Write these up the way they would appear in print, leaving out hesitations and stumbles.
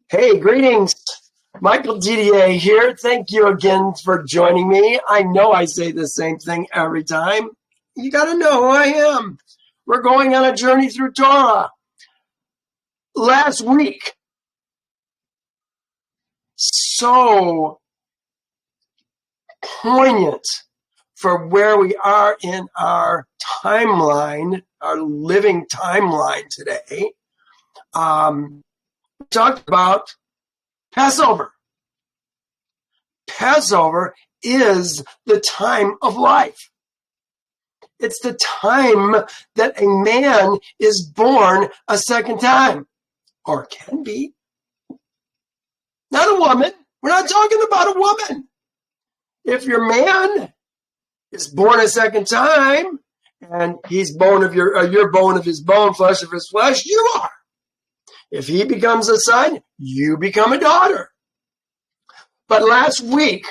Hey, greetings. Michael DDA here. Thank you again for joining me. I know I say the same thing every time. You got to know who I am. We're going on a journey through Torah. Last week, so poignant for where we are in our timeline, our living timeline today. We talked about Passover. Passover is the time of life. It's the time that a man is born a second time, or can be. Not a woman. We're not talking about a woman. If your man is born a second time, and he's bone of you're bone of his bone, flesh of his flesh, you are. If he becomes a son, you become a daughter. But last week,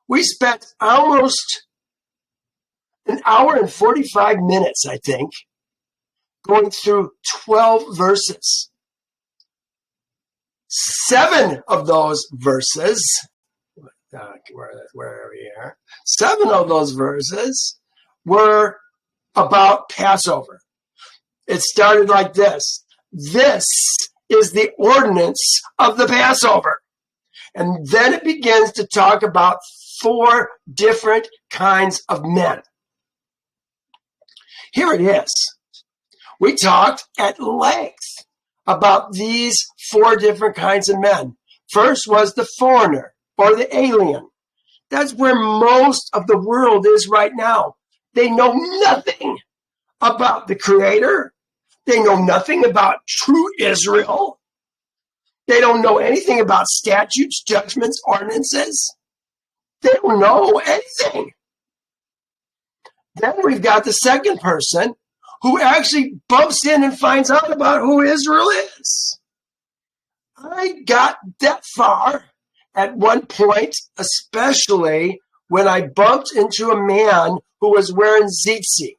we spent almost an hour and 45 minutes, I think, going through 12 verses. 7 of those verses, where are we here? 7 of those verses were about Passover. It started like this. This is the ordinance of the Passover. And then it begins to talk about 4 different kinds of men. Here it is. We talked at length about these 4 different kinds of men. First was the foreigner or the alien. That's where most of the world is right now. They know nothing about the Creator. They know nothing about true Israel. They don't know anything about statutes, judgments, ordinances. They don't know anything. Then we've got the second person who actually bumps in and finds out about who Israel is. I got that far at one point, especially when I bumped into a man who was wearing tzitzit.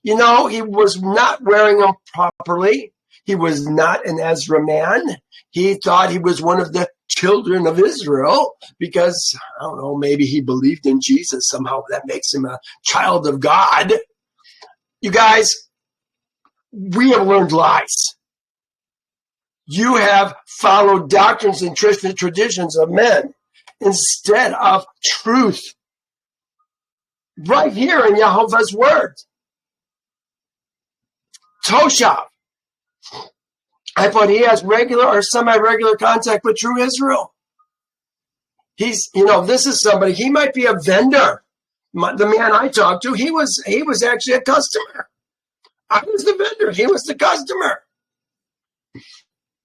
You know, he was not wearing them properly. He was not an Ezra man. He thought he was one of the children of Israel because, I don't know, maybe he believed in Jesus. Somehow that makes him a child of God. You guys, we have learned lies. You have followed doctrines and traditions of men instead of truth. Right here in Yehovah's word. Toshav. I thought he has regular or semi-regular contact with true Israel. He's, this is somebody, he might be a vendor. The man I talked to, he was actually a customer. I was the vendor. He was the customer.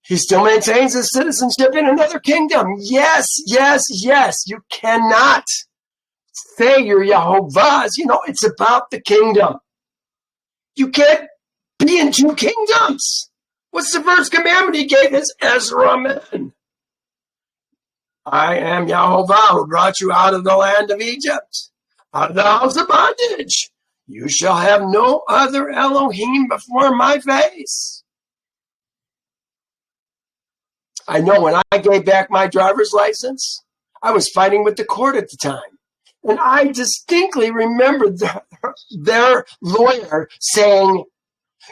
He still maintains his citizenship in another kingdom. Yes, yes, yes. You cannot say you're Yehovah's. It's about the kingdom. You can't be in 2 kingdoms. What's the first commandment he gave his Ezra men? I am Yehovah who brought you out of the land of Egypt, out of the house of bondage. You shall have no other Elohim before my face. I know when I gave back my driver's license, I was fighting with the court at the time. And I distinctly remember their lawyer saying,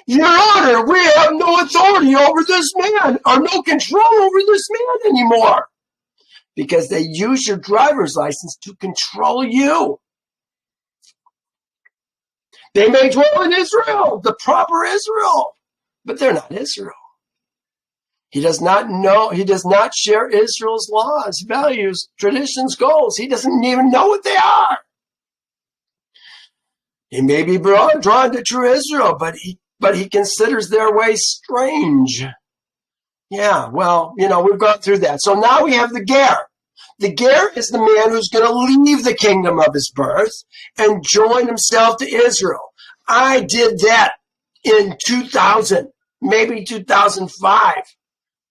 Your Honor, we have no authority over this man, or no control over this man anymore. Because they use your driver's license to control you. They may dwell in Israel, the proper Israel, but they're not Israel. He does not share Israel's laws, values, traditions, goals. He doesn't even know what they are. He may be drawn to true Israel, but he considers their way strange. Yeah, well, we've gone through that. So now we have the Ger. The Ger is the man who's going to leave the kingdom of his birth and join himself to Israel. I did that in 2000, maybe 2005.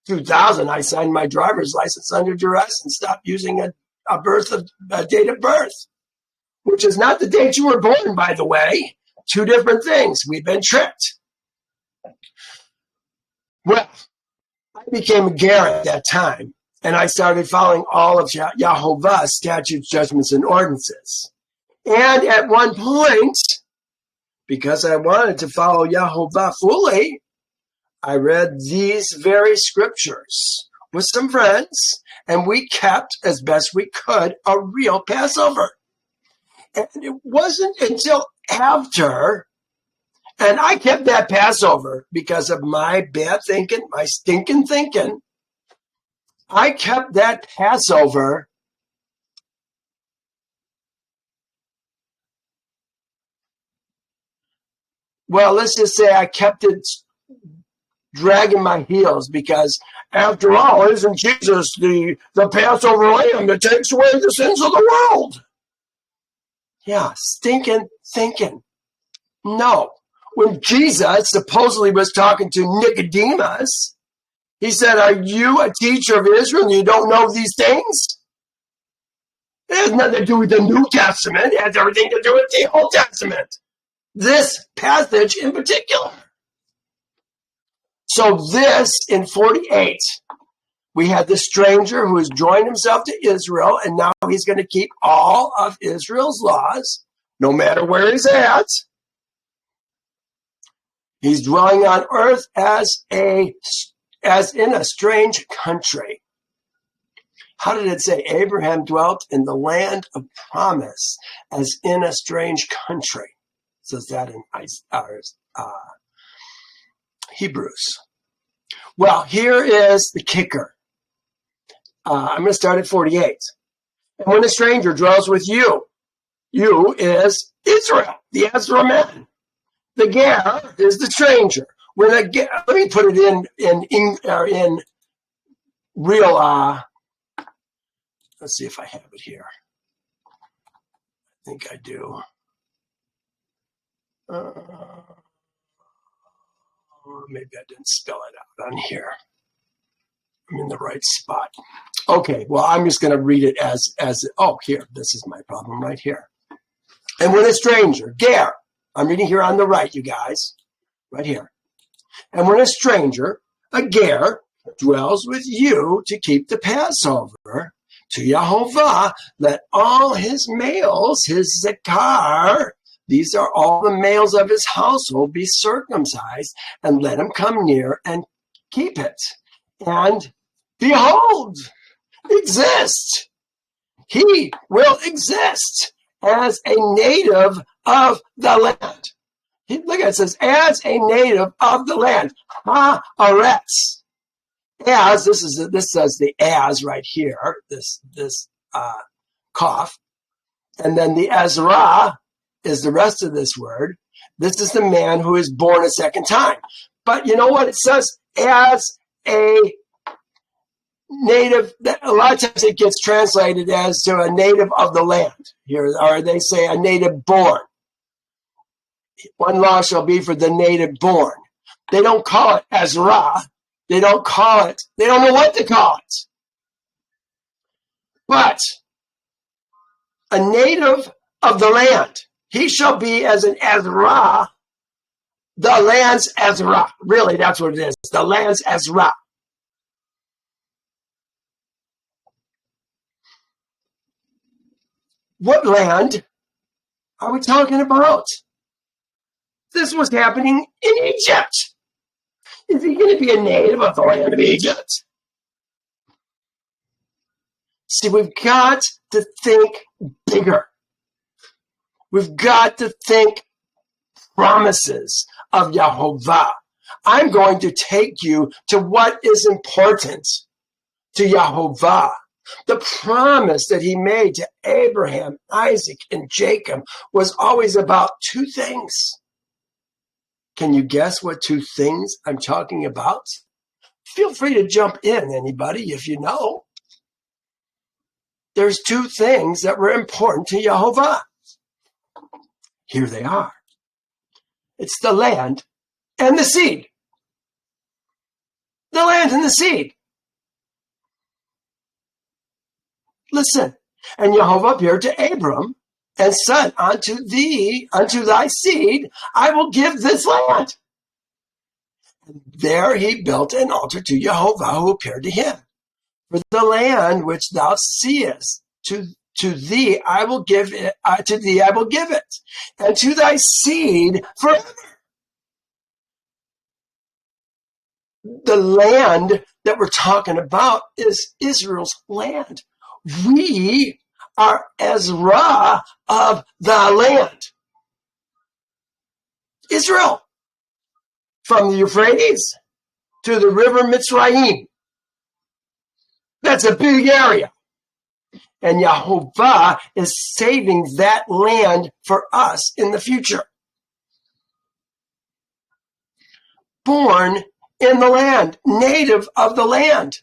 2000, I signed my driver's license under duress and stopped using a date of birth, which is not the date you were born, by the way. 2 different things. We've been tricked. Well, I became a Ger at that time. And I started following all of Yahovah's statutes, judgments, and ordinances. And at one point, because I wanted to follow Yahovah fully, I read these very scriptures with some friends, and we kept, as best we could, a real Passover. And it wasn't until after, and I kept that Passover because of my bad thinking, my stinking thinking. I kept that Passover well, let's just say I kept it dragging my heels because, after all, isn't Jesus the Passover lamb that takes away the sins of the world? Yeah, stinking thinking. No. When Jesus supposedly was talking to Nicodemus, he said, are you a teacher of Israel and you don't know these things? It has nothing to do with the New Testament. It has everything to do with the Old Testament. This passage in particular. So this, in 48, we had the stranger who has joined himself to Israel, and now he's going to keep all of Israel's laws, no matter where he's at. He's dwelling on earth as in a strange country. How did it say? Abraham dwelt in the land of promise as in a strange country. It says that in Hebrews. Well, here is the kicker. I'm going to start at 48. And when a stranger dwells with you, you is Israel, the Ezra men. The ger is the stranger. Let me put it in real. Let's see if I have it here. I think I do. Maybe I didn't spell it out on here. I'm in the right spot. Okay, well, I'm just going to read it as here, this is my problem right here. And when a stranger, ger, I'm reading here on the right, you guys, right here. And when a stranger, a ger, dwells with you to keep the Passover to Yahovah, let all his males, his zakar, these are all the males of his household, be circumcised, and let him come near and keep it. And behold, exist. He will exist as a native of the land. Look at it, says, as a native of the land. Haaretz. As, this says the as right here, this cough. And then the Ezrach is the rest of this word. This is the man who is born a second time. But you know what? It says as a native. A lot of times it gets translated as to a native of the land. Here, or they say a native born. One law shall be for the native born. They don't call it Ezra. They don't know what to call it. But a native of the land, he shall be as an Ezra, the land's Ezra. Really, that's what it is. The land's Ezra. What land are we talking about? This was happening in Egypt. Is he going to be a native of the land of Egypt? See, we've got to think bigger. We've got to think promises of Yahovah. I'm going to take you to what is important to Yahovah. The promise that he made to Abraham, Isaac, and Jacob was always about two things. Can you guess what two things I'm talking about? Feel free to jump in, anybody, if you know. There's two things that were important to Yahovah. Here they are. It's the land and the seed. The land and the seed. Listen, and Yahovah appeared to Abram and said, unto thy seed, I will give this land. And there he built an altar to Yahovah who appeared to him. For the land which thou seest, to thee I will give it, and to thy seed forever. The land that we're talking about is Israel's land. We are Ezrach of the land. Israel, from the Euphrates to the river Mitzrayim. That's a big area. And Yahovah is saving that land for us in the future. Born in the land, native of the land.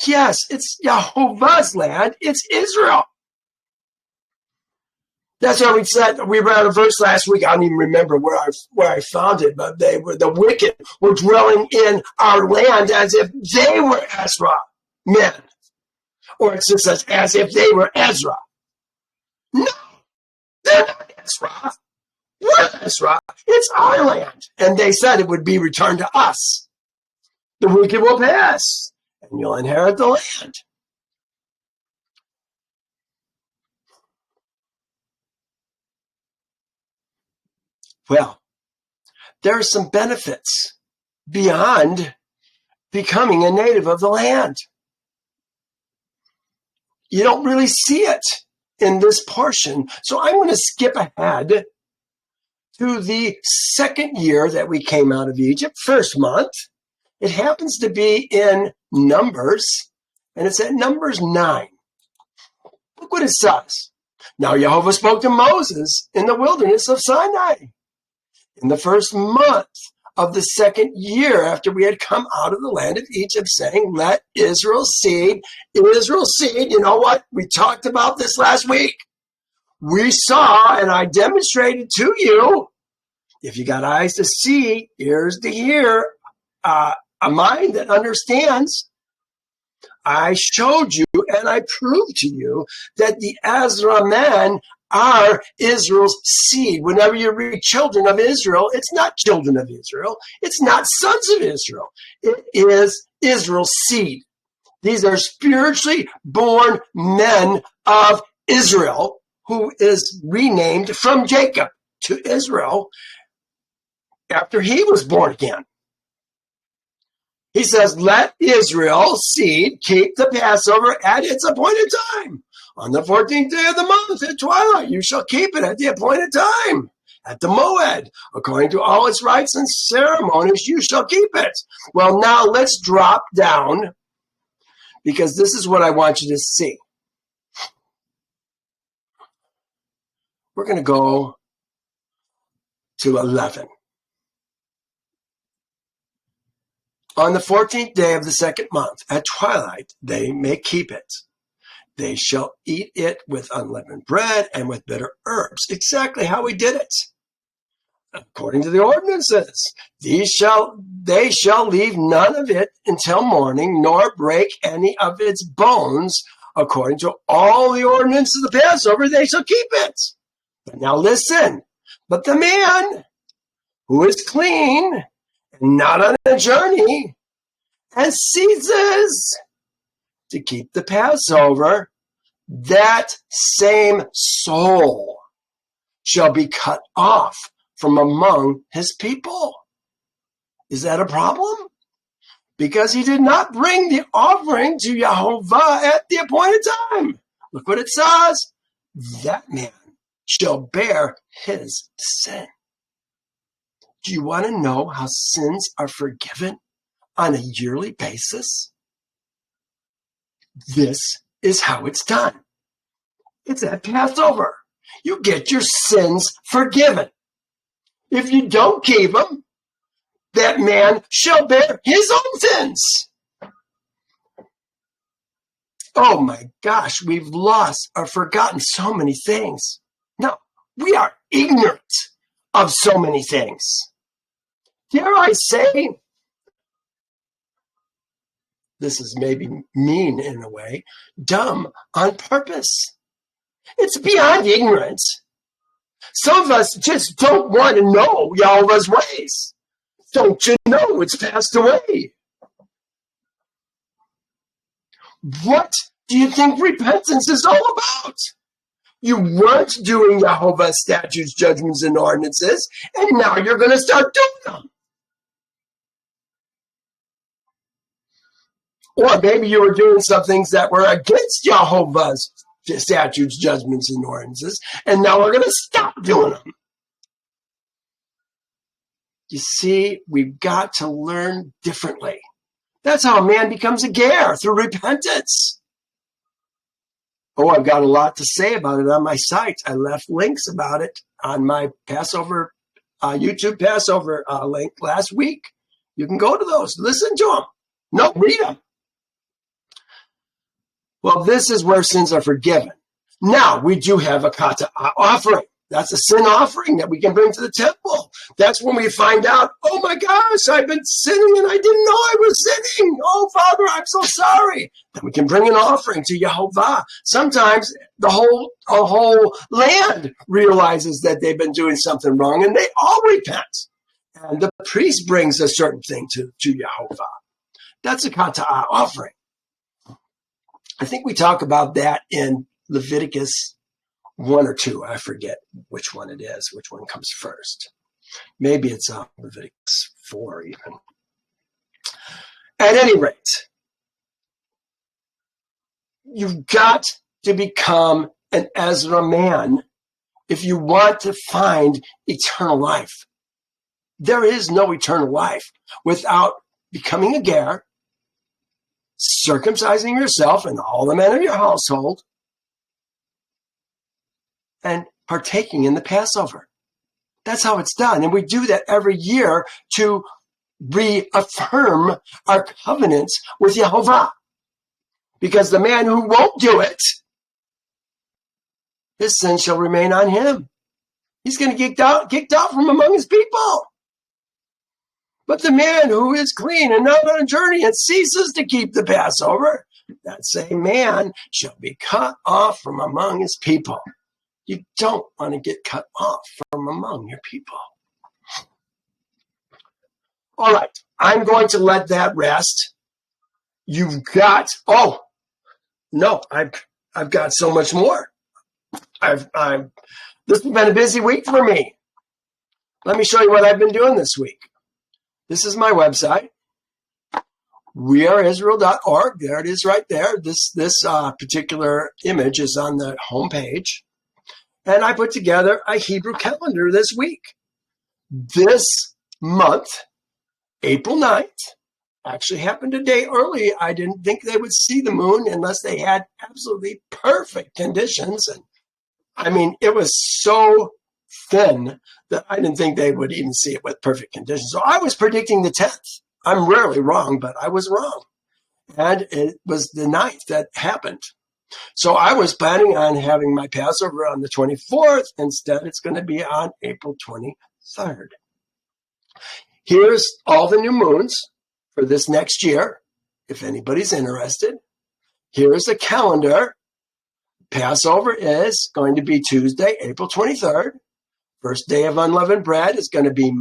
Yes, it's Yahovah's land. It's Israel. That's why we read a verse last week. I don't even remember where I found it, but the wicked were dwelling in our land as if they were Ezra men. Or it just says, as if they were Ezra. No, they're not Ezra. We're Ezra. It's our land. And they said it would be returned to us. The wicked will pass, and you'll inherit the land. Well, there are some benefits beyond becoming a native of the land. You don't really see it in this portion. So I'm going to skip ahead to the second year that we came out of Egypt, first month. It happens to be in Numbers, and it's at Numbers 9. Look what it says. Now Jehovah spoke to Moses in the wilderness of Sinai in the first month of the second year after we had come out of the land of Egypt, saying, let Israel's seed, you know what? We talked about this last week. We saw, and I demonstrated to you, if you got eyes to see, ears to hear, a mind that understands, I showed you and I proved to you that the Ezra men are Israel's seed. Whenever you read children of Israel, it's not children of Israel. It's not sons of Israel. It is Israel's seed. These are spiritually born men of Israel, who is renamed from Jacob to Israel after he was born again. He says, let Israel's seed keep the Passover at its appointed time. On the 14th day of the month at twilight, you shall keep it at the appointed time. At the Moed, according to all its rites and ceremonies, you shall keep it. Well, now let's drop down, because this is what I want you to see. We're going to go to 11. On the 14th day of the second month, at twilight, they may keep it. They shall eat it with unleavened bread and with bitter herbs. Exactly how we did it. According to the ordinances, they shall leave none of it until morning, nor break any of its bones. According to all the ordinances of the Passover, they shall keep it. But now listen, but the man who is clean and not on a journey and ceases to keep the Passover, that same soul shall be cut off from among his people. Is that a problem? Because he did not bring the offering to Yahovah at the appointed time. Look what it says. That man shall bear his sin. Do you want to know how sins are forgiven on a yearly basis? This is how it's done. It's at Passover. You get your sins forgiven. If you don't keep them, that man shall bear his own sins. Oh my gosh, we've lost or forgotten so many things. No, we are ignorant of so many things. Dare I say, this is maybe mean in a way, dumb on purpose. It's beyond ignorance. Some of us just don't want to know Yahweh's ways. Don't you know it's passed away? What do you think repentance is all about? You weren't doing Jehovah's statutes, judgments, and ordinances, and now you're going to start doing them. Or maybe you were doing some things that were against Jehovah's statutes, judgments, and ordinances, and now we're going to stop doing them. You see, we've got to learn differently. That's how a man becomes a ger, through repentance. Oh, I've got a lot to say about it on my site. I left links about it on my Passover, YouTube Passover link last week. You can go to those, listen to them. No, read them. Well, this is where sins are forgiven. Now, we do have a kata offering. That's a sin offering that we can bring to the temple. That's when we find out, oh my gosh, I've been sinning and I didn't know I was sinning. Oh, Father, I'm so sorry. Then we can bring an offering to Yehovah. Sometimes the whole land realizes that they've been doing something wrong and they all repent. And the priest brings a certain thing to Yehovah. That's a kata offering. I think we talk about that in Leviticus 1 or 2. I forget which one it is, which one comes first. Maybe it's Leviticus 4 even. At any rate, you've got to become an Ezra man if you want to find eternal life. There is no eternal life without becoming a ger, circumcising yourself and all the men of your household, and partaking in the Passover. That's how it's done. And we do that every year to reaffirm our covenant with Yehovah. Because the man who won't do it, his sin shall remain on him. He's going to get kicked out from among his people. But the man who is clean and not on a journey and ceases to keep the Passover, that same man shall be cut off from among his people. You don't want to get cut off from among your people. All right, I'm going to let that rest. You've got, I've got so much more. This has been a busy week for me. Let me show you what I've been doing this week. This is my website, weareisrael.org. There it is right there. This particular image is on the home page. And I put together a Hebrew calendar this week. This month, April 9th, actually happened a day early. I didn't think they would see the moon unless they had absolutely perfect conditions. And I mean, it was so thin that I didn't think they would even see it with perfect conditions. So I was predicting the 10th. I'm rarely wrong, but I was wrong. And it was the 9th that happened. So I was planning on having my Passover on the 24th. Instead, it's going to be on April 23rd. Here's all the new moons for this next year, if anybody's interested. Here's the calendar. Passover is going to be Tuesday, April 23rd. First day of unleavened bread is going to be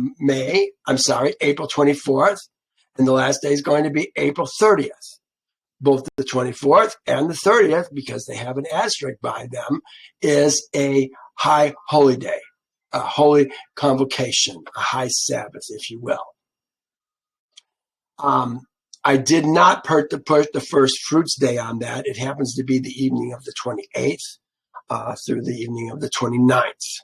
April 24th. And the last day is going to be April 30th. Both the 24th and the 30th, because they have an asterisk by them, is a high holy day, a holy convocation, a high Sabbath, if you will. I did not put the first fruits day on that. It happens to be the evening of the 28th through the evening of the 29th.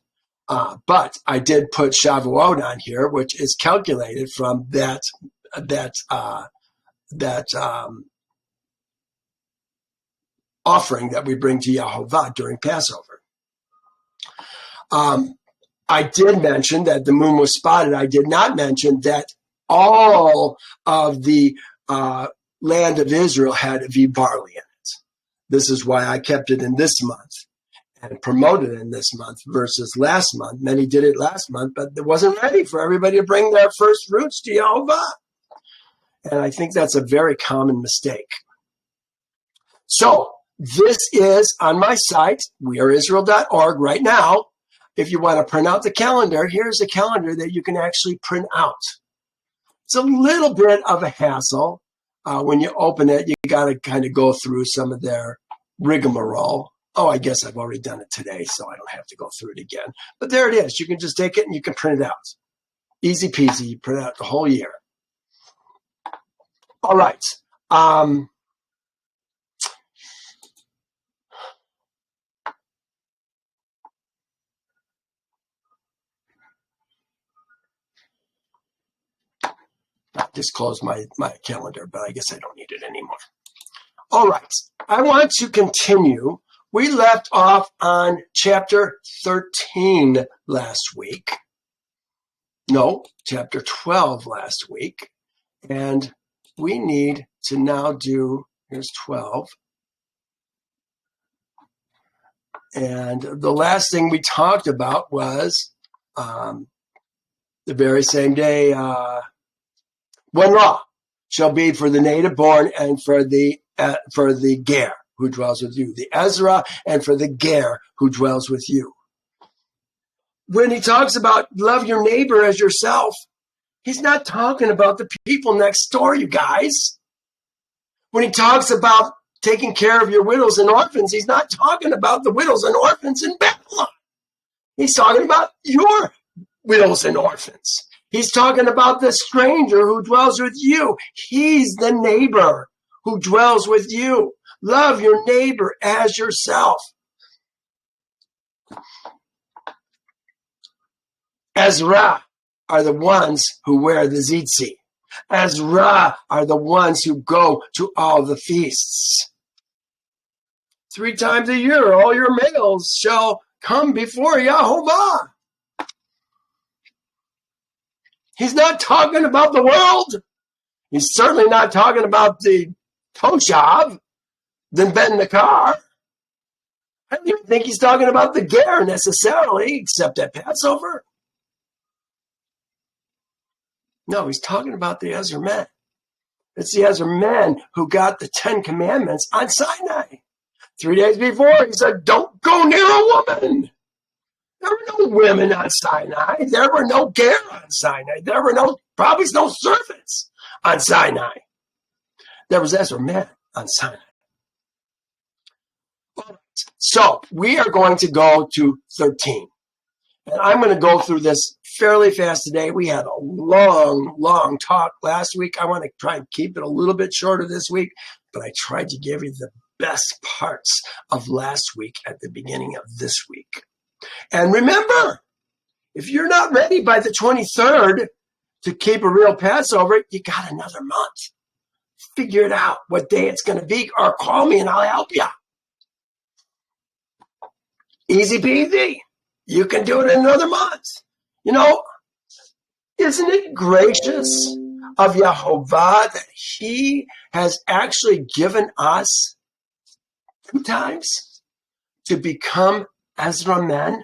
But I did put Shavuot on here, which is calculated from that offering that we bring to Yehovah during Passover. I did mention that the moon was spotted. I did not mention that all of the land of Israel had Aviv barley in it. This is why I kept it in this month and promoted it in this month versus last month. Many did it last month, but it wasn't ready for everybody to bring their first fruits to Yehovah. And I think that's a very common mistake. So this is on my site, weareisrael.org right now. If you want to print out the calendar, here's a calendar that you can actually print out. It's a little bit of a hassle. when you open it, you got to kind of go through some of their rigmarole. Oh, I guess I've already done it today, so I don't have to go through it again. But there it is. You can just take it and you can print it out. Easy peasy. You print it out the whole year. All right. I just closed my calendar, but I guess I don't need it anymore. All right. I want to continue. We left off on chapter 13 last week. No, chapter 12 last week. And we need to now do, here's 12. And the last thing we talked about was the very same day, one law shall be for the native born and for the ger who dwells with you, the Ezrach, and for the ger who dwells with you. When he talks about love your neighbor as yourself, he's not talking about the people next door, you guys. When he talks about taking care of your widows and orphans, he's not talking about the widows and orphans in Babylon. He's talking about your widows and orphans. He's talking about the stranger who dwells with you. He's the neighbor who dwells with you. Love your neighbor as yourself. Ezrach are the ones who wear the tzitzit. Ezrach are the ones who go to all the feasts. 3 times a year, all your males shall come before Yahovah. He's not talking about the world. He's certainly not talking about the Toshav, the Ben Nakar. I don't even think he's talking about the ger necessarily, except at Passover. No, he's talking about the Ezra men. It's the Ezra men who got the 10 Commandments on Sinai. 3 days before, he said, don't go near a woman. There were no women on Sinai. There were no ger on Sinai. There were probably no servants on Sinai. There was Ezra men on Sinai. All right. So we are going to go to 13. And I'm going to go through this fairly fast today. We had a long talk last week. I want to try and keep it a little bit shorter this week, but I tried to give you the best parts of last week at the beginning of this week. And remember, if you're not ready by the 23rd to keep a real Passover, you got another month. Figure it out what day it's going to be, or call me and I'll help you. Easy peasy. You can do it in another month. You know, isn't it gracious of Yahovah that he has actually given us 2 times to become Ezra men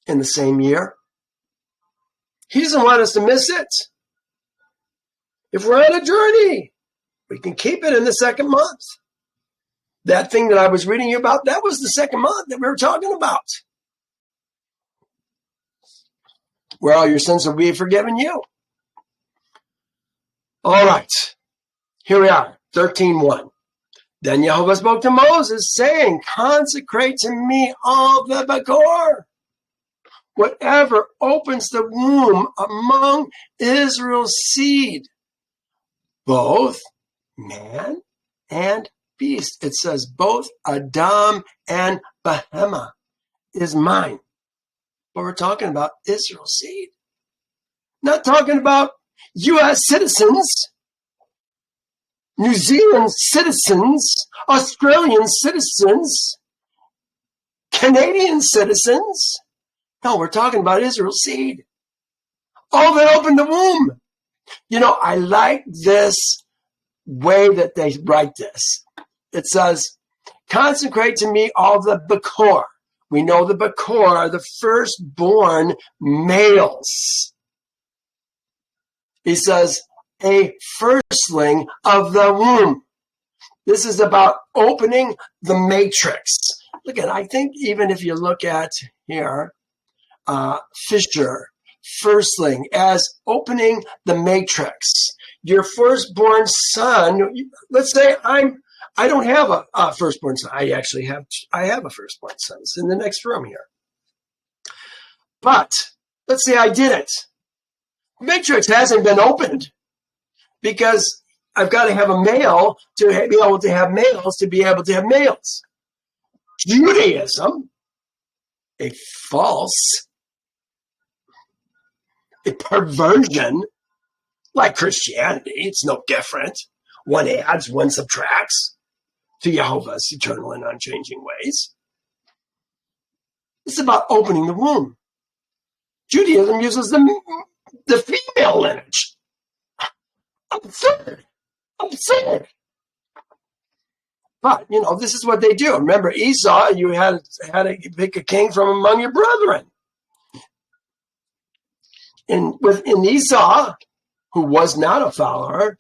in the same year? He doesn't want us to miss it. If we're on a journey, we can keep it in the second month. That thing that I was reading you about, that was the second month that we were talking about, where all your sins will be forgiven you. All right. Here we are, 13:1. Then Yehovah spoke to Moses, saying, consecrate to me all the Bakor, whatever opens the womb among Israel's seed, both man and beast. It says both Adam and Behema is mine. But we're talking about Israel's seed. Not talking about U.S. citizens, New Zealand citizens, Australian citizens, Canadian citizens. No, we're talking about Israel's seed. All that opened the womb. You know, I like this way that they write this. It says, consecrate to me all the Bakor. We know the Bakor are the firstborn males. He says, a firstling of the womb. This is about opening the matrix. Look at, I think even if you look at here, Fisher, firstling, as opening the matrix. your firstborn son, let's say I don't have a firstborn son. I have a firstborn son. It's in the next room here. But let's say I didn't. Matrix hasn't been opened because I've got to have a male to be able to have males to be able to have males. Judaism, a perversion, like Christianity, it's no different. One adds, one subtracts to Jehovah's eternal and unchanging ways. It's about opening the womb. Judaism uses the female lineage. Absurd. But, this is what they do. Remember, Esau, you had to pick a king from among your brethren. In Esau, who was not a follower,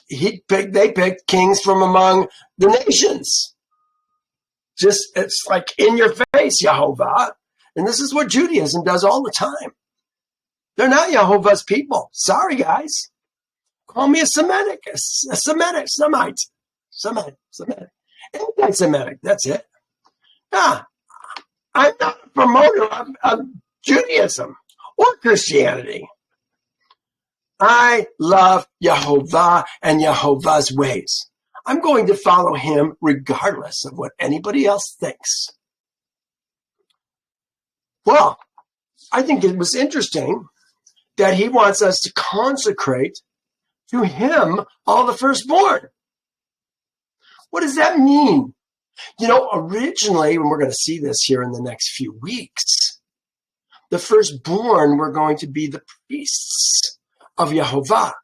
they picked kings from among the nations. It's like in your face, Jehovah. And this is what Judaism does all the time. They're not Jehovah's people. Sorry, guys. Call me a Semitic, Semite. Anti-Semitic, that's it. I'm not a promoter of Judaism or Christianity. I love Jehovah and Jehovah's ways. I'm going to follow him regardless of what anybody else thinks. Well, I think it was interesting that he wants us to consecrate to him all the firstborn. What does that mean? Originally, and we're going to see this here in the next few weeks, the firstborn were going to be the priests of Jehovah.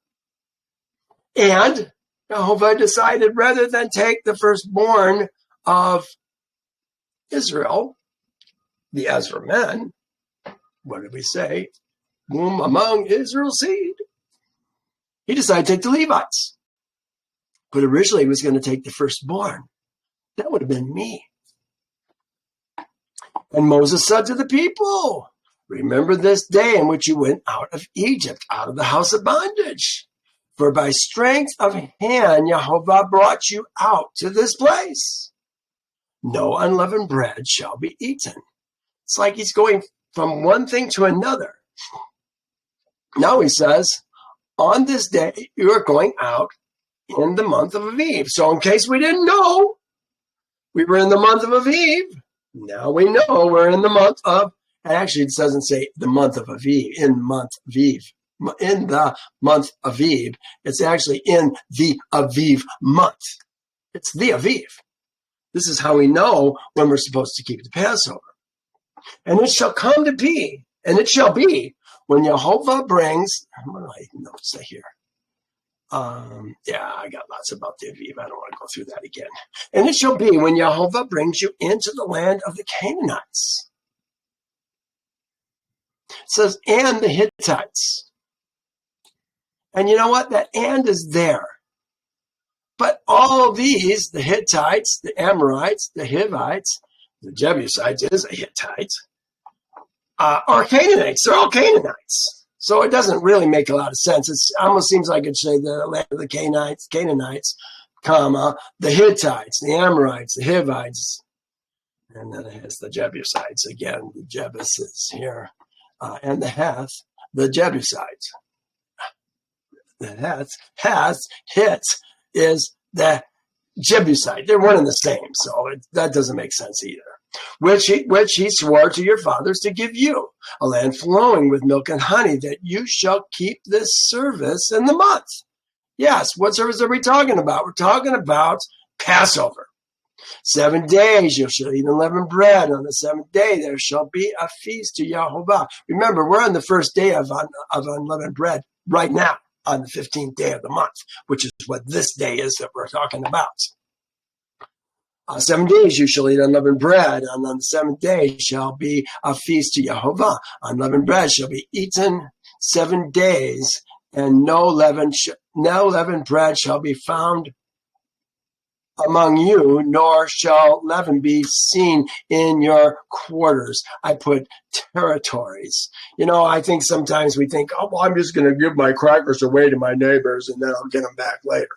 And Jehovah decided rather than take the firstborn of Israel, the Ezra men, what did we say? Womb among Israel's seed. He decided to take the Levites. But originally he was going to take the firstborn. That would have been me. And Moses said to the people, remember this day in which you went out of Egypt, out of the house of bondage. For by strength of hand Jehovah brought you out to this place. No unleavened bread shall be eaten. It's like he's going from one thing to another. Now he says, on this day you are going out in the month of Aviv. So in case we didn't know, we were in the month of Aviv. Now we know we're in the month of, actually it doesn't say the month of Aviv, in the month Aviv. It's actually in the Aviv month. It's the Aviv. This is how we know when we're supposed to keep the Passover. And it shall come to be, and it shall be, when Jehovah brings, what do I notes here? I got lots about the Aviv. I don't want to go through that again. And it shall be when Jehovah brings you into the land of the Canaanites. It says, and the Hittites. And you know what? That and is there. But all these, the Hittites, the Amorites, the Hivites, the Jebusites is a Hittite, are Canaanites. They're all Canaanites. So it doesn't really make a lot of sense. It almost seems like it'd say the land of the Canaanites, comma, the Hittites, the Amorites, the Hivites, and then it has the Jebusites again, the Jebusites here, and the Heth, the Jebusites. The Heth is the Jebusite. They're one and the same, so that doesn't make sense either. Which he swore to your fathers to give you, a land flowing with milk and honey, that you shall keep this service in the month. Yes, what service are we talking about? We're talking about Passover. 7 days you shall eat unleavened bread. On the seventh day there shall be a feast to Jehovah. Remember, we're on the first day of unleavened bread right now, on the 15th day of the month, which is what this day is that we're talking about. 7 days you shall eat unleavened bread, and on the seventh day shall be a feast to Jehovah. Unleavened bread shall be eaten 7 days, and no leavened bread shall be found among you, nor shall leaven be seen in your quarters. I put territories. I think sometimes we think, oh, well, I'm just going to give my crackers away to my neighbors and then I'll get them back later.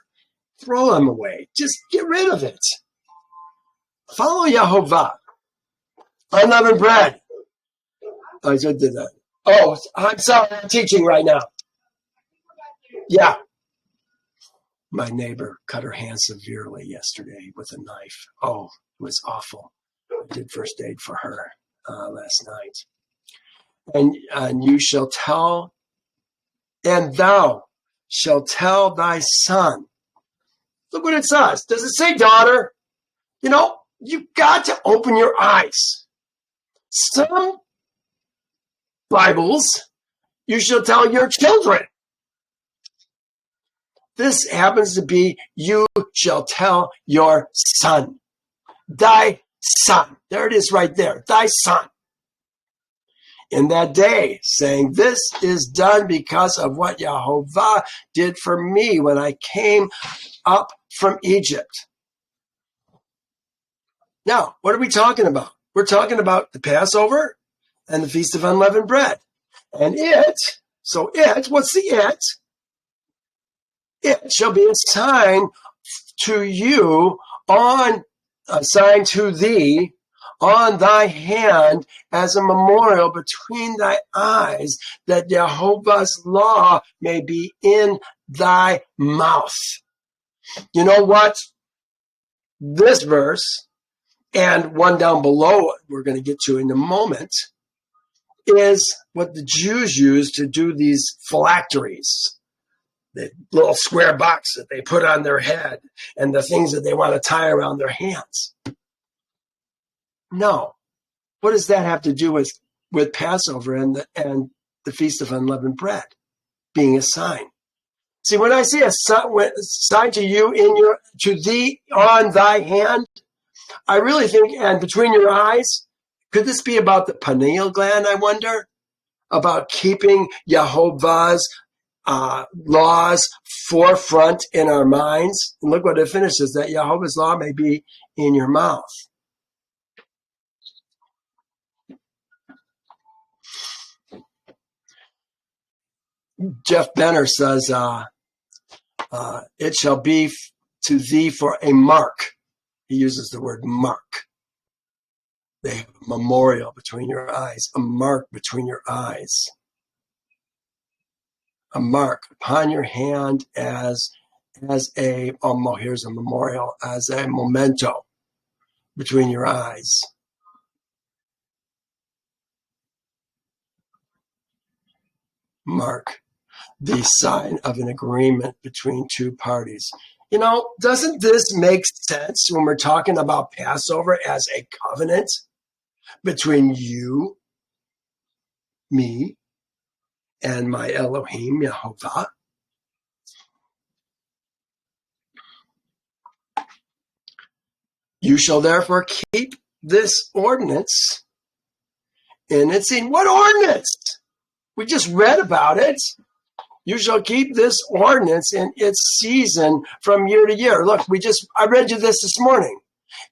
Throw them away. Just get rid of it. Follow Yehovah. Unleavened bread. I just did that. Oh, I'm sorry. I'm teaching right now. Yeah. My neighbor cut her hand severely yesterday with a knife. Oh, it was awful. I did first aid for her last night. And you shall tell, and thou shalt tell thy son. Look what it says. Does it say daughter? You've got to open your eyes. Some Bibles, you shall tell your children. This happens to be, you shall tell your son. Thy son. There it is right there. Thy son. In that day, saying, this is done because of what Yehovah did for me when I came up from Egypt. Now, what are we talking about? We're talking about the Passover and the Feast of Unleavened Bread. And what's the it? It shall be a sign to you a sign to thee on thy hand as a memorial between thy eyes, that Jehovah's law may be in thy mouth. You know what? This verse, and one down below we're going to get to in a moment, is what the Jews used to do these phylacteries, the little square box that they put on their head and the things that they want to tie around their hands. No. What does that have to do with Passover and the Feast of Unleavened Bread being a sign? See, when I say a sign to you to thee on thy hand, I really think, and between your eyes, could this be about the pineal gland, I wonder? About keeping Yehovah's laws forefront in our minds? And look what it finishes, that Yehovah's law may be in your mouth. Jeff Benner says, it shall be to thee for a mark. He uses the word mark. They have a memorial between your eyes, a mark between your eyes. A mark upon your hand as here's a memorial, as a memento between your eyes. Mark, the sign of an agreement between two parties. Doesn't this make sense when we're talking about Passover as a covenant between you, me, and my Elohim, Yehovah? You shall therefore keep this ordinance in its season. What ordinance? We just read about it. You shall keep this ordinance in its season from year to year. Look, I read you this morning.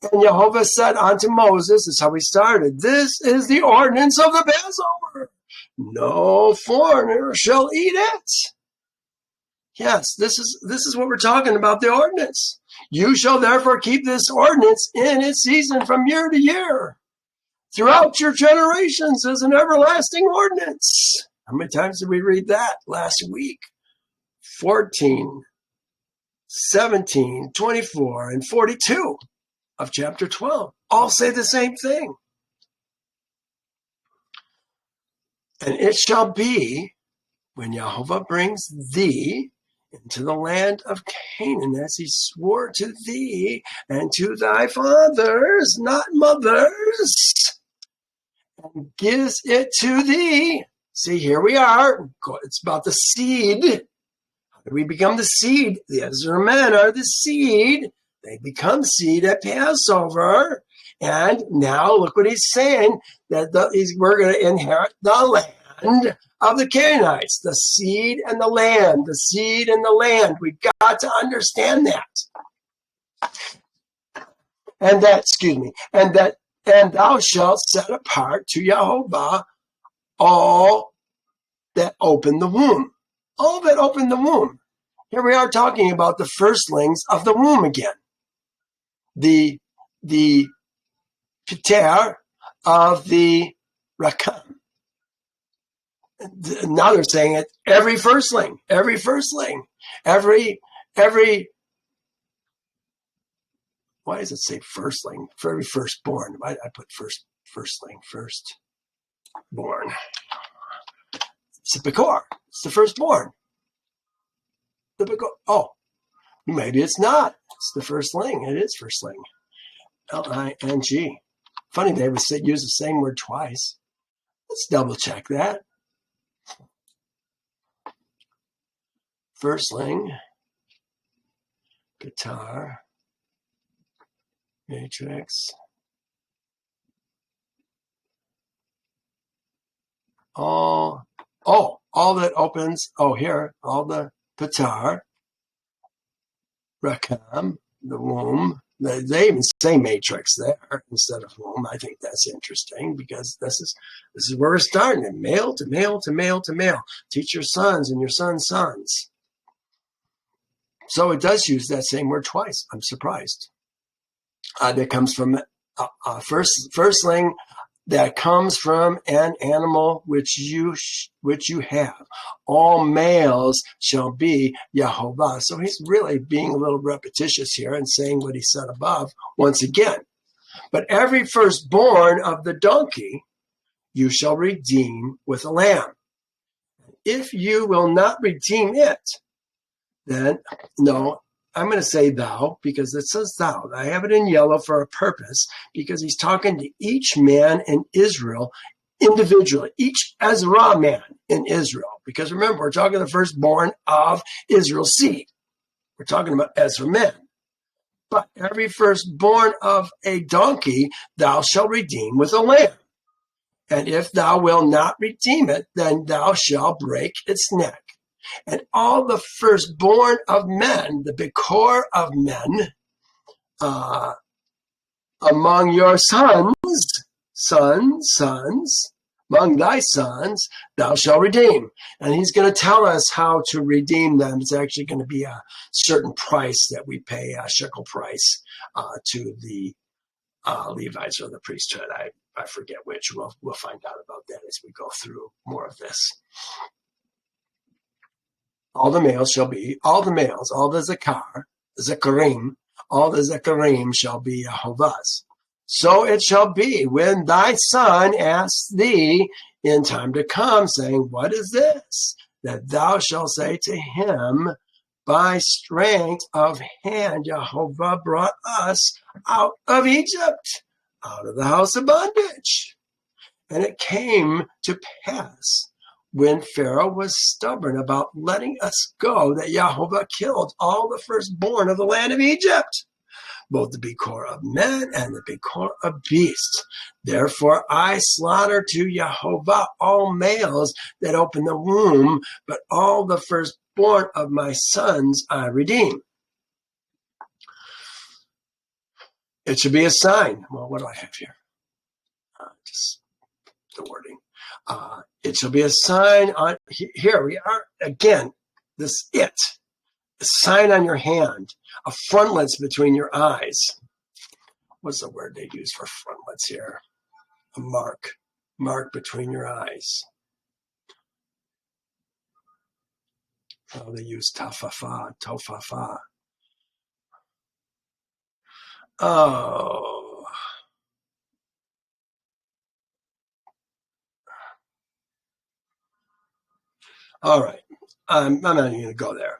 And Yehovah said unto Moses, this is how we started, this is the ordinance of the Passover. No foreigner shall eat it. Yes, this is what we're talking about, the ordinance. You shall therefore keep this ordinance in its season from year to year, throughout your generations, as an everlasting ordinance. How many times did we read that last week? 14, 17, 24, and 42 of chapter 12. All say the same thing. And it shall be, when Yehovah brings thee into the land of Canaan, as he swore to thee and to thy fathers, not mothers, and gives it to thee. See, here we are. It's about the seed. How do we become the seed? The Ezrach men are the seed. They become seed at Passover. And now look what he's saying, that we're going to inherit the land of the Canaanites, the seed and the land, the seed and the land. We've got to understand that. and thou shalt set apart to Jehovah all that open the womb. All that open the womb. Here we are talking about the firstlings of the womb again. The Peter of the Rakam. Now they're saying it, every firstling, every, why does it say firstling? For every firstborn. Why did I put firstling, firstborn? It's the Bekor. It's the firstborn. The Bekor. Oh, maybe it's not. It's the firstling. It is firstling. L-I-N-G. Funny they would use the same word twice. Let's double check that. Firstling, guitar, matrix, all that opens, here, all the Patar, Rakam, the womb. They even say matrix there instead of womb. I think that's interesting because this is where we're starting. Male to male to male to male. Teach your sons and your sons' sons. So it does use that same word twice. I'm surprised. That comes from firstling. That comes from an animal which you have. All males shall be Yehovah. So he's really being a little repetitious here and saying what he said above once again. But every firstborn of the donkey you shall redeem with a lamb. If you will not redeem it, then, no, I'm going to say thou because it says thou. I have it in yellow for a purpose because he's talking to each man in Israel individually, each Ezrach man in Israel. Because remember, we're talking the firstborn of Israel's seed. We're talking about Ezra men. But every firstborn of a donkey thou shalt redeem with a lamb. And if thou wilt not redeem it, then thou shalt break its neck. And all the firstborn of men, the Bekor of men, among your sons, among thy sons, thou shalt redeem. And he's going to tell us how to redeem them. It's actually going to be a certain price that we pay, a shekel price, to the Levites or the priesthood. I forget which. We'll find out about that as we go through more of this. All the males, all the Zekarim, all the Zekarim shall be Yehovah's. So it shall be when thy son asks thee in time to come, saying, what is this? That thou shalt say to him, by strength of hand, Jehovah brought us out of Egypt, out of the house of bondage. And it came to pass, when Pharaoh was stubborn about letting us go, that Jehovah killed all the firstborn of the land of Egypt, both the Bekor of men and the Bekor of beasts. Therefore I slaughter to Jehovah all males that open the womb, but all the firstborn of my sons I redeem. It should be a sign. Well, what do I have here? Just the wording. It shall be a sign on, here we are again, a sign on your hand, a frontlets between your eyes. What's the word they use for frontlets here? A mark between your eyes. Oh, they use tofafa. Oh. All right. I'm not even going to go there.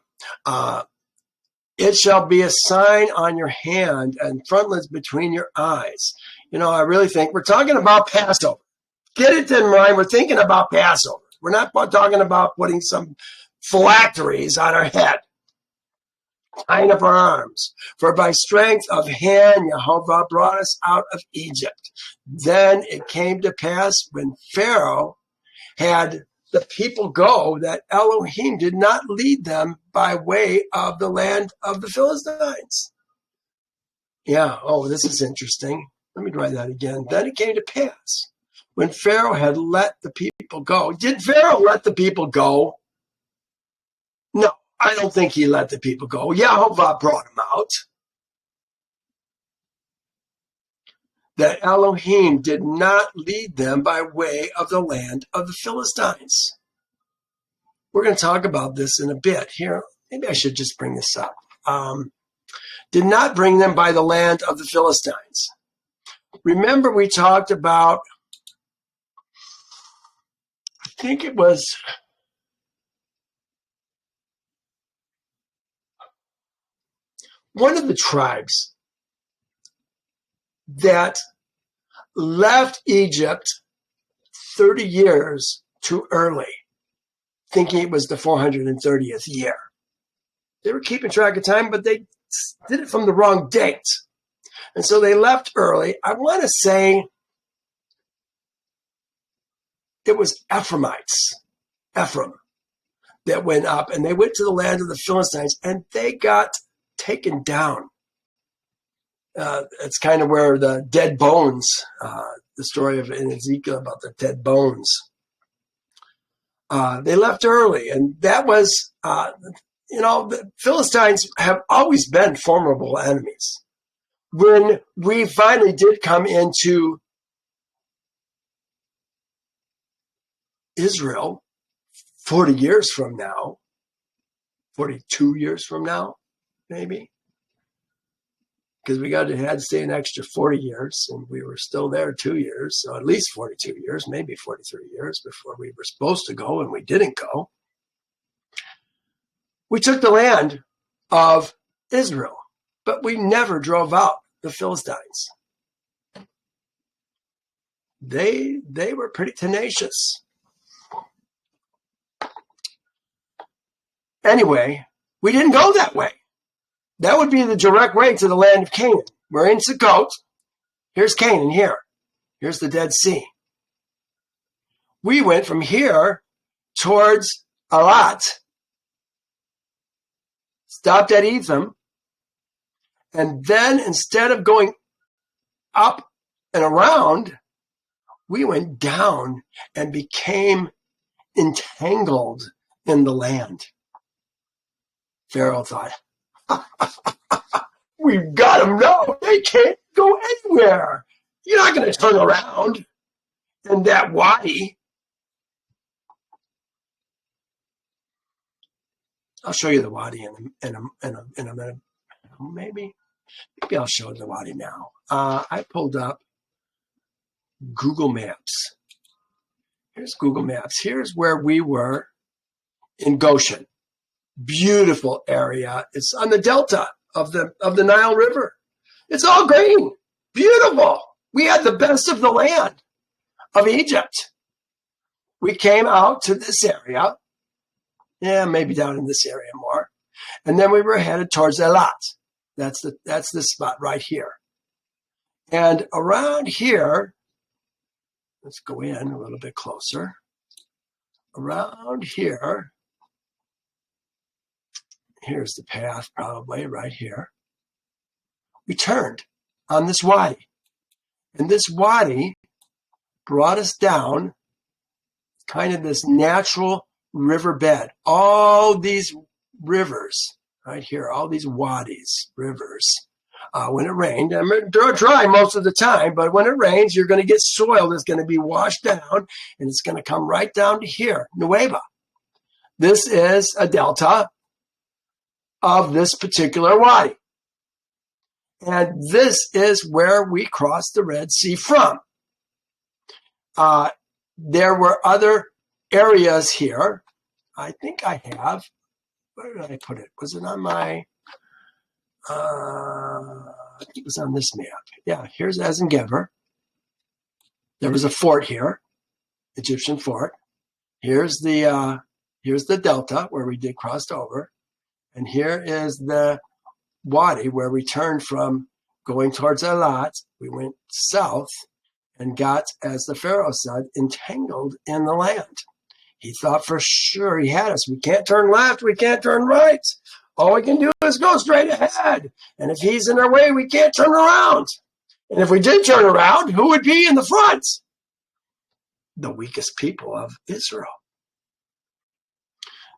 It shall be a sign on your hand and frontlets between your eyes. I really think we're talking about Passover. Get it in mind. We're thinking about Passover. We're not talking about putting some phylacteries on our head, tying up our arms. For by strength of hand, Jehovah brought us out of Egypt. Then it came to pass when Pharaoh had the people go that Elohim did not lead them by way of the land of the Philistines. Yeah, oh, this is interesting. Let me try that again. Then it came to pass when Pharaoh had let the people go. Did Pharaoh let the people go? No, I don't think he let the people go. Yehovah brought them out. That Elohim did not lead them by way of the land of the Philistines. We're going to talk about this in a bit here. Maybe I should just bring this up. Did not bring them by the land of the Philistines. Remember we talked about, I think it was one of the tribes that left Egypt 30 years too early, thinking it was the 430th year. They were keeping track of time, but they did it from the wrong date. And so they left early. I want to say it was Ephraim, that went up, and they went to the land of the Philistines, and they got taken down. It's kind of where the dead bones, the story of in Ezekiel about the dead bones. They left early, and that was, the Philistines have always been formidable enemies. When we finally did come into Israel 40 years from now, 42 years from now, maybe, because we had to stay an extra 40 years, and we were still there 2 years, so at least 42 years, maybe 43 years before we were supposed to go, and we didn't go. We took the land of Israel, but we never drove out the Philistines. They were pretty tenacious. Anyway, we didn't go that way. That would be the direct way to the land of Canaan. We're in Sukkot. Here's Canaan here. Here's the Dead Sea. We went from here towards Elat, stopped at Etham, and then instead of going up and around, we went down and became entangled in the land. Pharaoh thought, we've got them now. They can't go anywhere. You're not going to turn around in that wadi. I'll show you the wadi in a minute. Maybe I'll show you the wadi now. I pulled up Google Maps. Here's Google Maps. Here's where we were in Goshen. Beautiful area. It's on the delta of the Nile River. It's all green. Beautiful. We had the best of the land of Egypt. We came out to this area. Yeah, maybe down in this area more. And then we were headed towards Elat. That's the spot right here. And around here, let's go in a little bit closer. Around here, here's the path probably right here. We turned on this wadi. And this wadi brought us down kind of this natural riverbed. All these rivers right here, all these wadis, rivers. When it rained, they're dry most of the time, but when it rains, you're going to get soil that's going to be washed down, and it's going to come right down to here, Nueva. This is a delta of this particular wadi. And this is where we crossed the Red Sea from. There were other areas here. I think I have. Where did I put it? Was it on my... I think it was on this map. Yeah, here's Ezengeber. There was a fort here, Egyptian fort. Here's the delta where we did crossed over. And here is the wadi where we turned from going towards Elat. We went south and got, as the Pharaoh said, entangled in the land. He thought for sure he had us. We can't turn left. We can't turn right. All we can do is go straight ahead. And if he's in our way, we can't turn around. And if we did turn around, who would be in the front? The weakest people of Israel.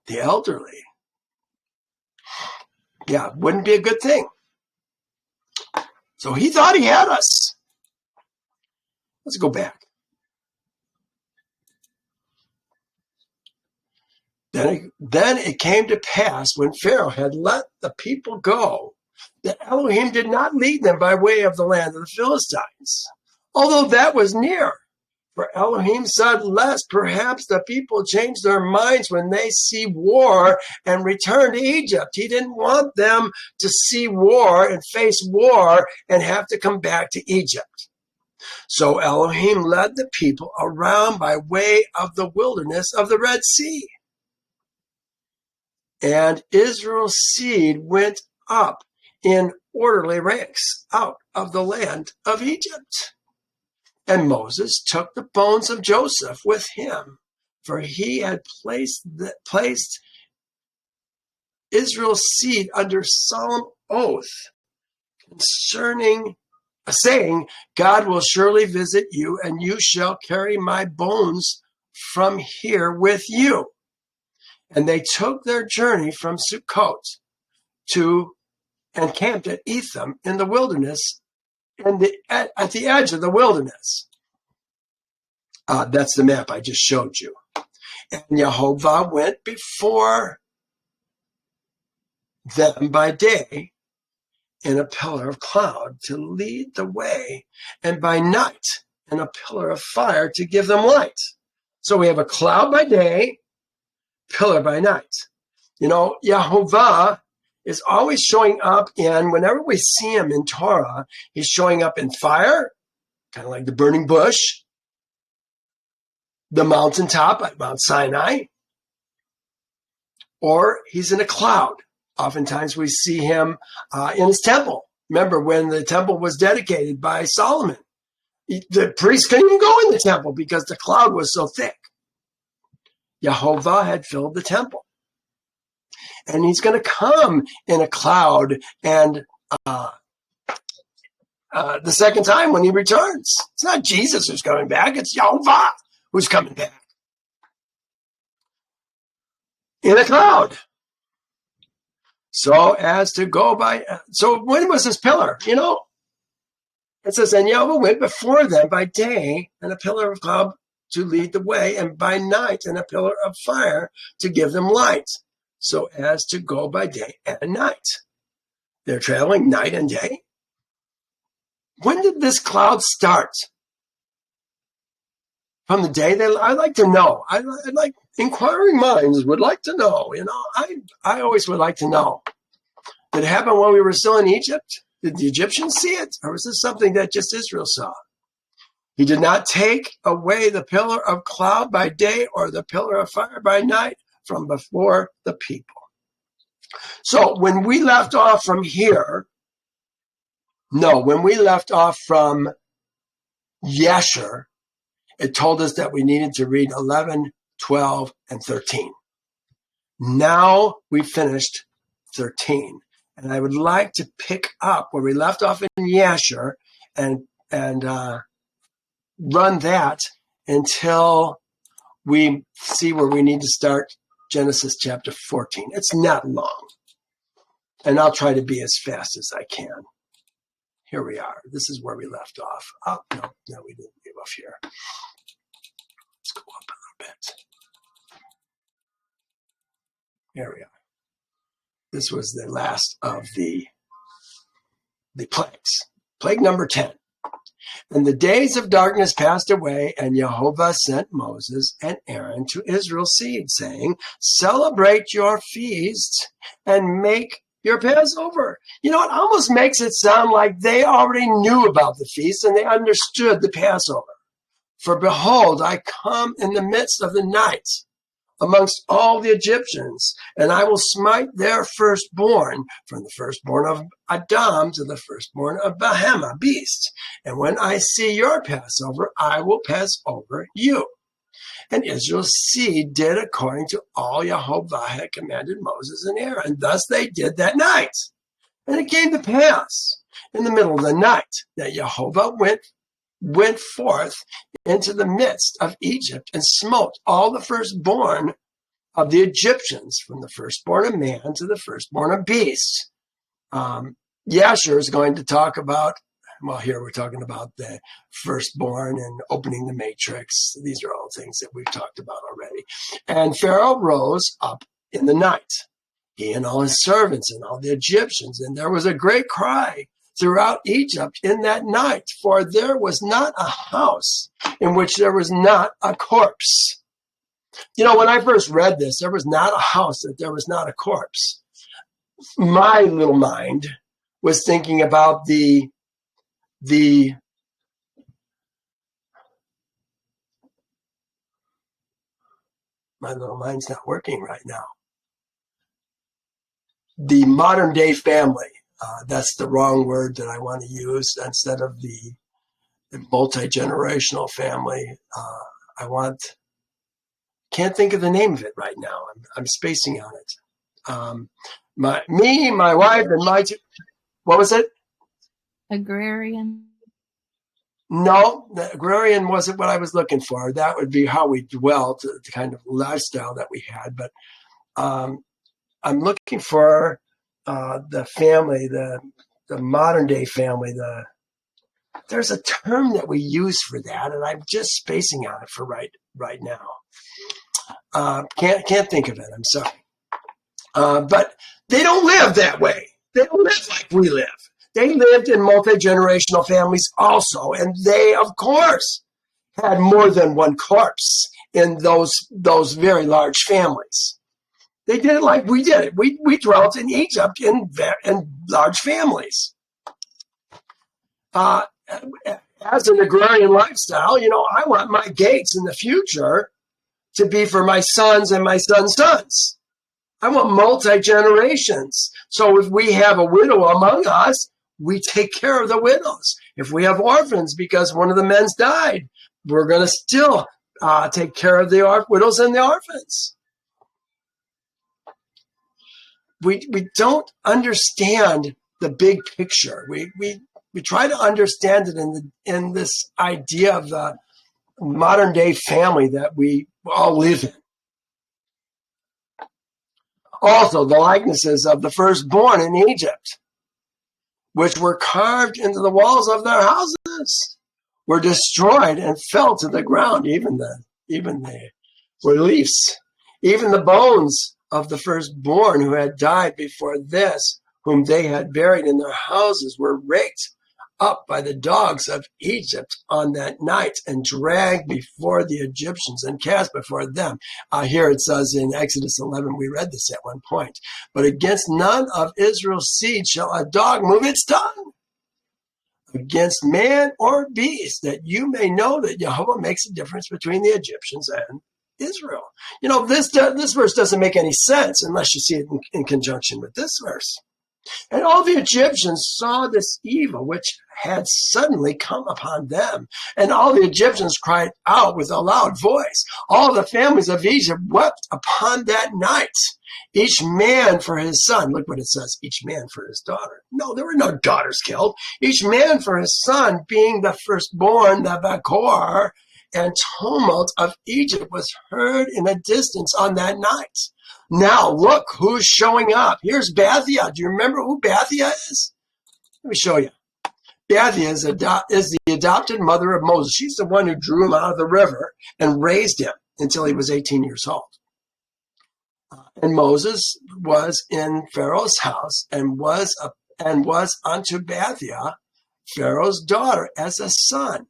The elderly. Yeah, wouldn't be a good thing. So he thought he had us. Let's go back. Then it came to pass when Pharaoh had let the people go, that Elohim did not lead them by way of the land of the Philistines, although that was near. For Elohim said, lest perhaps the people change their minds when they see war and return to Egypt. He didn't want them to see war and face war and have to come back to Egypt. So Elohim led the people around by way of the wilderness of the Red Sea. And Israel's seed went up in orderly ranks out of the land of Egypt. And Moses took the bones of Joseph with him, for he had placed Israel's seed under solemn oath saying, God will surely visit you, and you shall carry my bones from here with you. And they took their journey from Sukkot and camped at Etham in the wilderness, at the edge of the wilderness. That's the map I just showed you. And Jehovah went before them by day in a pillar of cloud to lead the way, and by night in a pillar of fire to give them light. So we have a cloud by day, pillar by night. You know, Yehovah is always showing up whenever we see him in Torah, he's showing up in fire, kind of like the burning bush, the mountaintop at Mount Sinai, or he's in a cloud. Oftentimes we see him in his temple. Remember when the temple was dedicated by Solomon? The priests couldn't even go in the temple because the cloud was so thick. Yehovah had filled the temple. And he's going to come in a cloud and the second time when he returns. It's not Jesus who's coming back. It's Yehovah who's coming back. In a cloud. So when was this pillar? You know, it says, and Yehovah went before them by day in a pillar of cloud to lead the way, and by night in a pillar of fire to give them light, so as to go by day and night. They're traveling night and day. When did this cloud start? From the day I'd like to know. I'd like inquiring minds would like to know. You know, I always would like to know. Did it happen when we were still in Egypt? Did the Egyptians see it? Or was this something that just Israel saw? He did not take away the pillar of cloud by day or the pillar of fire by night from before the people. So when we left off from here, when we left off from Yasher, it told us that we needed to read 11, 12, and 13. Now we finished 13. And I would like to pick up where we left off in Yasher and run that until we see where we need to start Genesis chapter 14. It's not long. And I'll try to be as fast as I can. Here we are. This is where we left off. Oh, no, we didn't leave off here. Let's go up a little bit. Here we are. This was the last of the plagues. Plague number 10. And the days of darkness passed away, and Jehovah sent Moses and Aaron to Israel's seed, saying, celebrate your feasts and make your Passover. You know, it almost makes it sound like they already knew about the feast and they understood the Passover. For behold, I come in the midst of the night amongst all the Egyptians, and I will smite their firstborn, from the firstborn of Adam to the firstborn of Bahama, beast. And when I see your Passover, I will pass over you. And Israel's seed did according to all Yehovah had commanded Moses and Aaron. Thus they did that night. And it came to pass in the middle of the night that Yehovah went forth into the midst of Egypt and smote all the firstborn of the Egyptians, from the firstborn of man to the firstborn of beasts. Yasher is going to talk about, well, here we're talking about the firstborn and opening the matrix. These are all things that we've talked about already. And Pharaoh rose up in the night, he and all his servants and all the Egyptians, and there was a great cry throughout Egypt in that night, for there was not a house in which there was not a corpse. You know, when I first read this, there was not a house that there was not a corpse. My little mind was thinking about the my little mind's not working right now. The modern day family, that's the wrong word that I want to use instead of the multi-generational family. Can't think of the name of it right now. I'm spacing on it. My wife, and my two, what was it? Agrarian. No, the agrarian wasn't what I was looking for. That would be how we dwelt, the kind of lifestyle that we had. But I'm looking for the family, the modern day family. There's a term that we use for that, and I'm just spacing on it for right now. Can't think of it. I'm sorry. But they don't live that way. They don't live like we live. They lived in multi-generational families also, and they, of course, had more than one corpse in those very large families. They did it like we did it. We dwelt in Egypt in large families. As an agrarian lifestyle, you know, I want my gates in the future to be for my sons and my sons' sons. I want multi-generations. So if we have a widow among us, we take care of the widows. If we have orphans because one of the men's died, we're going to still take care of the widows and the orphans. We don't understand the big picture. We try to understand it in this idea of the modern day family that we all live in. Also, the likenesses of the firstborn in Egypt, which were carved into the walls of their houses, were destroyed and fell to the ground. Even the reliefs, even the bones of the firstborn who had died before this, whom they had buried in their houses, were raked up by the dogs of Egypt on that night and dragged before the Egyptians and cast before them. Here it says in Exodus 11, we read this at one point, but against none of Israel's seed shall a dog move its tongue against man or beast, that you may know that Jehovah makes a difference between the Egyptians and Israel. You know, this verse doesn't make any sense unless you see it in conjunction with this verse. And all the Egyptians saw this evil which had suddenly come upon them. And all the Egyptians cried out with a loud voice. All the families of Egypt wept upon that night, each man for his son. Look what it says, each man for his daughter. No, there were no daughters killed. Each man for his son, being the firstborn, the Bakor, and tumult of Egypt was heard in a distance on that night. Now look who's showing up. Here's Bathia. Do you remember who Bathia is? Let me show you. Bathia is the adopted mother of Moses. She's the one who drew him out of the river and raised him until he was 18 years old. And Moses was in Pharaoh's house and was unto Bathia, Pharaoh's daughter, as a son.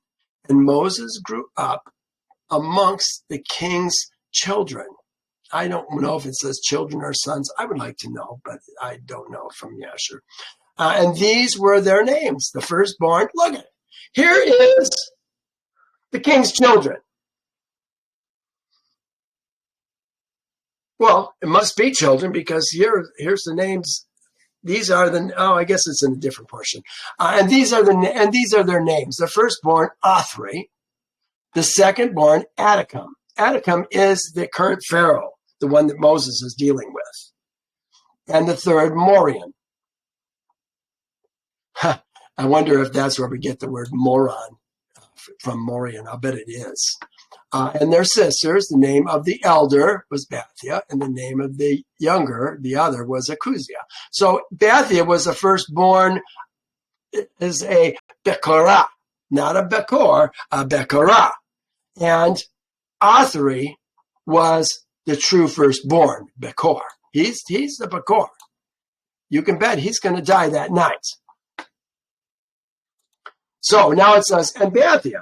And Moses grew up amongst the king's children. I don't know if it says children or sons. I would like to know, but I don't know from Yasher. And these were their names. The firstborn. Look at it. Here is the king's children. Well, it must be children because here's the names. These are I guess it's in a different portion. And these are their names. The firstborn, Othri. The secondborn, Atticum. Adikam is the current Pharaoh, the one that Moses is dealing with. And the third, Morian. I wonder if that's where we get the word moron from Morian. I'll bet it is. And their sisters, the name of the elder was Bathia, and the name of the younger, the other, was Akuzia. So Bathia was the firstborn, is a Bekorah, not a Bekor, a Bekorah. And Athri was the true firstborn, Bekor. He's the Bekor. You can bet he's going to die that night. So now it says, and Bathia,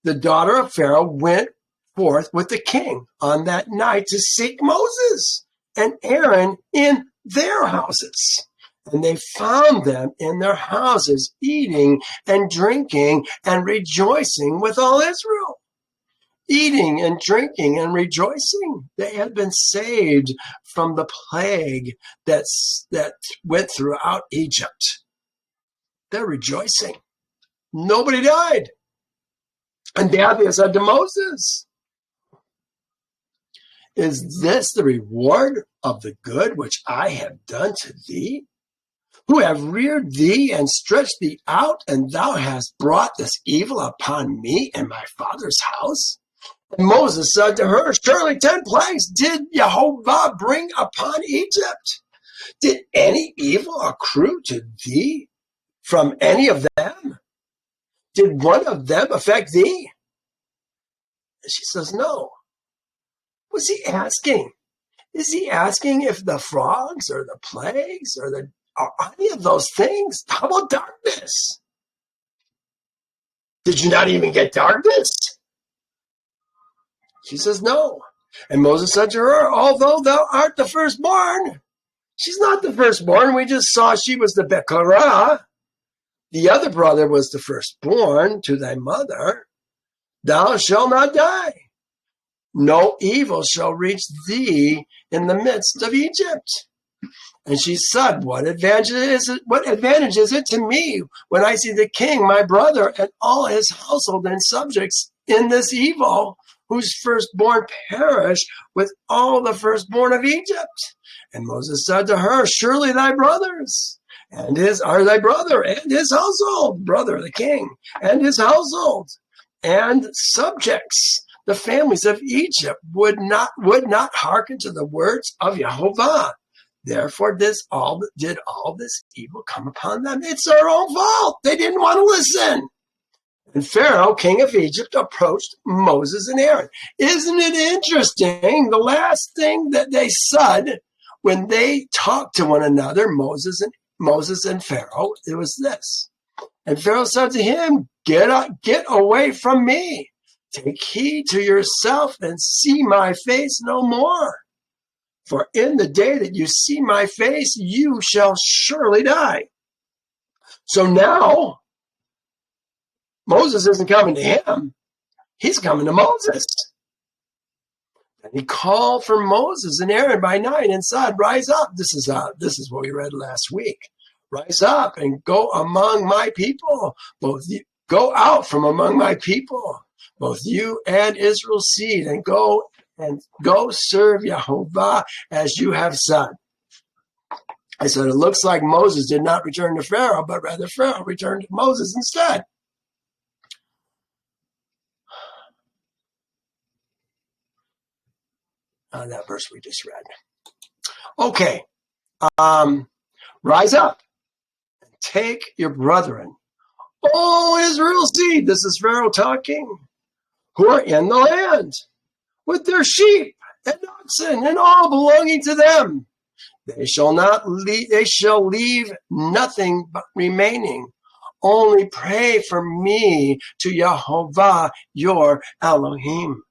the daughter of Pharaoh, went forth with the king on that night to seek Moses and Aaron in their houses. And they found them in their houses, eating and drinking and rejoicing with all Israel. Eating and drinking and rejoicing. They had been saved from the plague that went throughout Egypt. They're rejoicing. Nobody died. And Bathia said to Moses, is this the reward of the good which I have done to thee, who have reared thee and stretched thee out, and thou hast brought this evil upon me and my father's house? And Moses said to her, surely 10 plagues did Jehovah bring upon Egypt. Did any evil accrue to thee from any of them? Did one of them affect thee? And she says, no. What's he asking? Is he asking if the frogs or the plagues or any of those things? How about darkness? Did you not even get darkness? She says, no. And Moses said to her, although thou art the firstborn, she's not the firstborn. We just saw she was the Bekorah. The other brother was the firstborn to thy mother. Thou shalt not die. No evil shall reach thee in the midst of Egypt. And she said, what advantage is it to me when I see the king, my brother, and all his household and subjects in this evil, whose firstborn perish with all the firstborn of Egypt? And Moses said to her, surely thy brothers are thy brother and his household, brother the king, and his household, and subjects, the families of Egypt, would not hearken to the words of Jehovah. Therefore did all this evil come upon them. It's their own fault. They didn't want to listen. And Pharaoh, king of Egypt, approached Moses and Aaron. Isn't it interesting? The last thing that they said when they talked to one another, Moses and Pharaoh, it was this. And Pharaoh said to him, get away from me. Take heed to yourself and see my face no more. For in the day that you see my face, you shall surely die. So now, Moses isn't coming to him. He's coming to Moses. And he called for Moses and Aaron by night and said, rise up. This is what we read last week. Rise up and go among my people. Go out from among my people, both you and Israel's seed, and go serve Jehovah as you have said. I said, it looks like Moses did not return to Pharaoh, but rather Pharaoh returned to Moses instead. That verse we just read. Okay. Rise up and take your brethren, O Israel's seed, this is Pharaoh talking, who are in the land, with their sheep and oxen and all belonging to them. They shall leave nothing but remaining. Only pray for me to Jehovah your Elohim.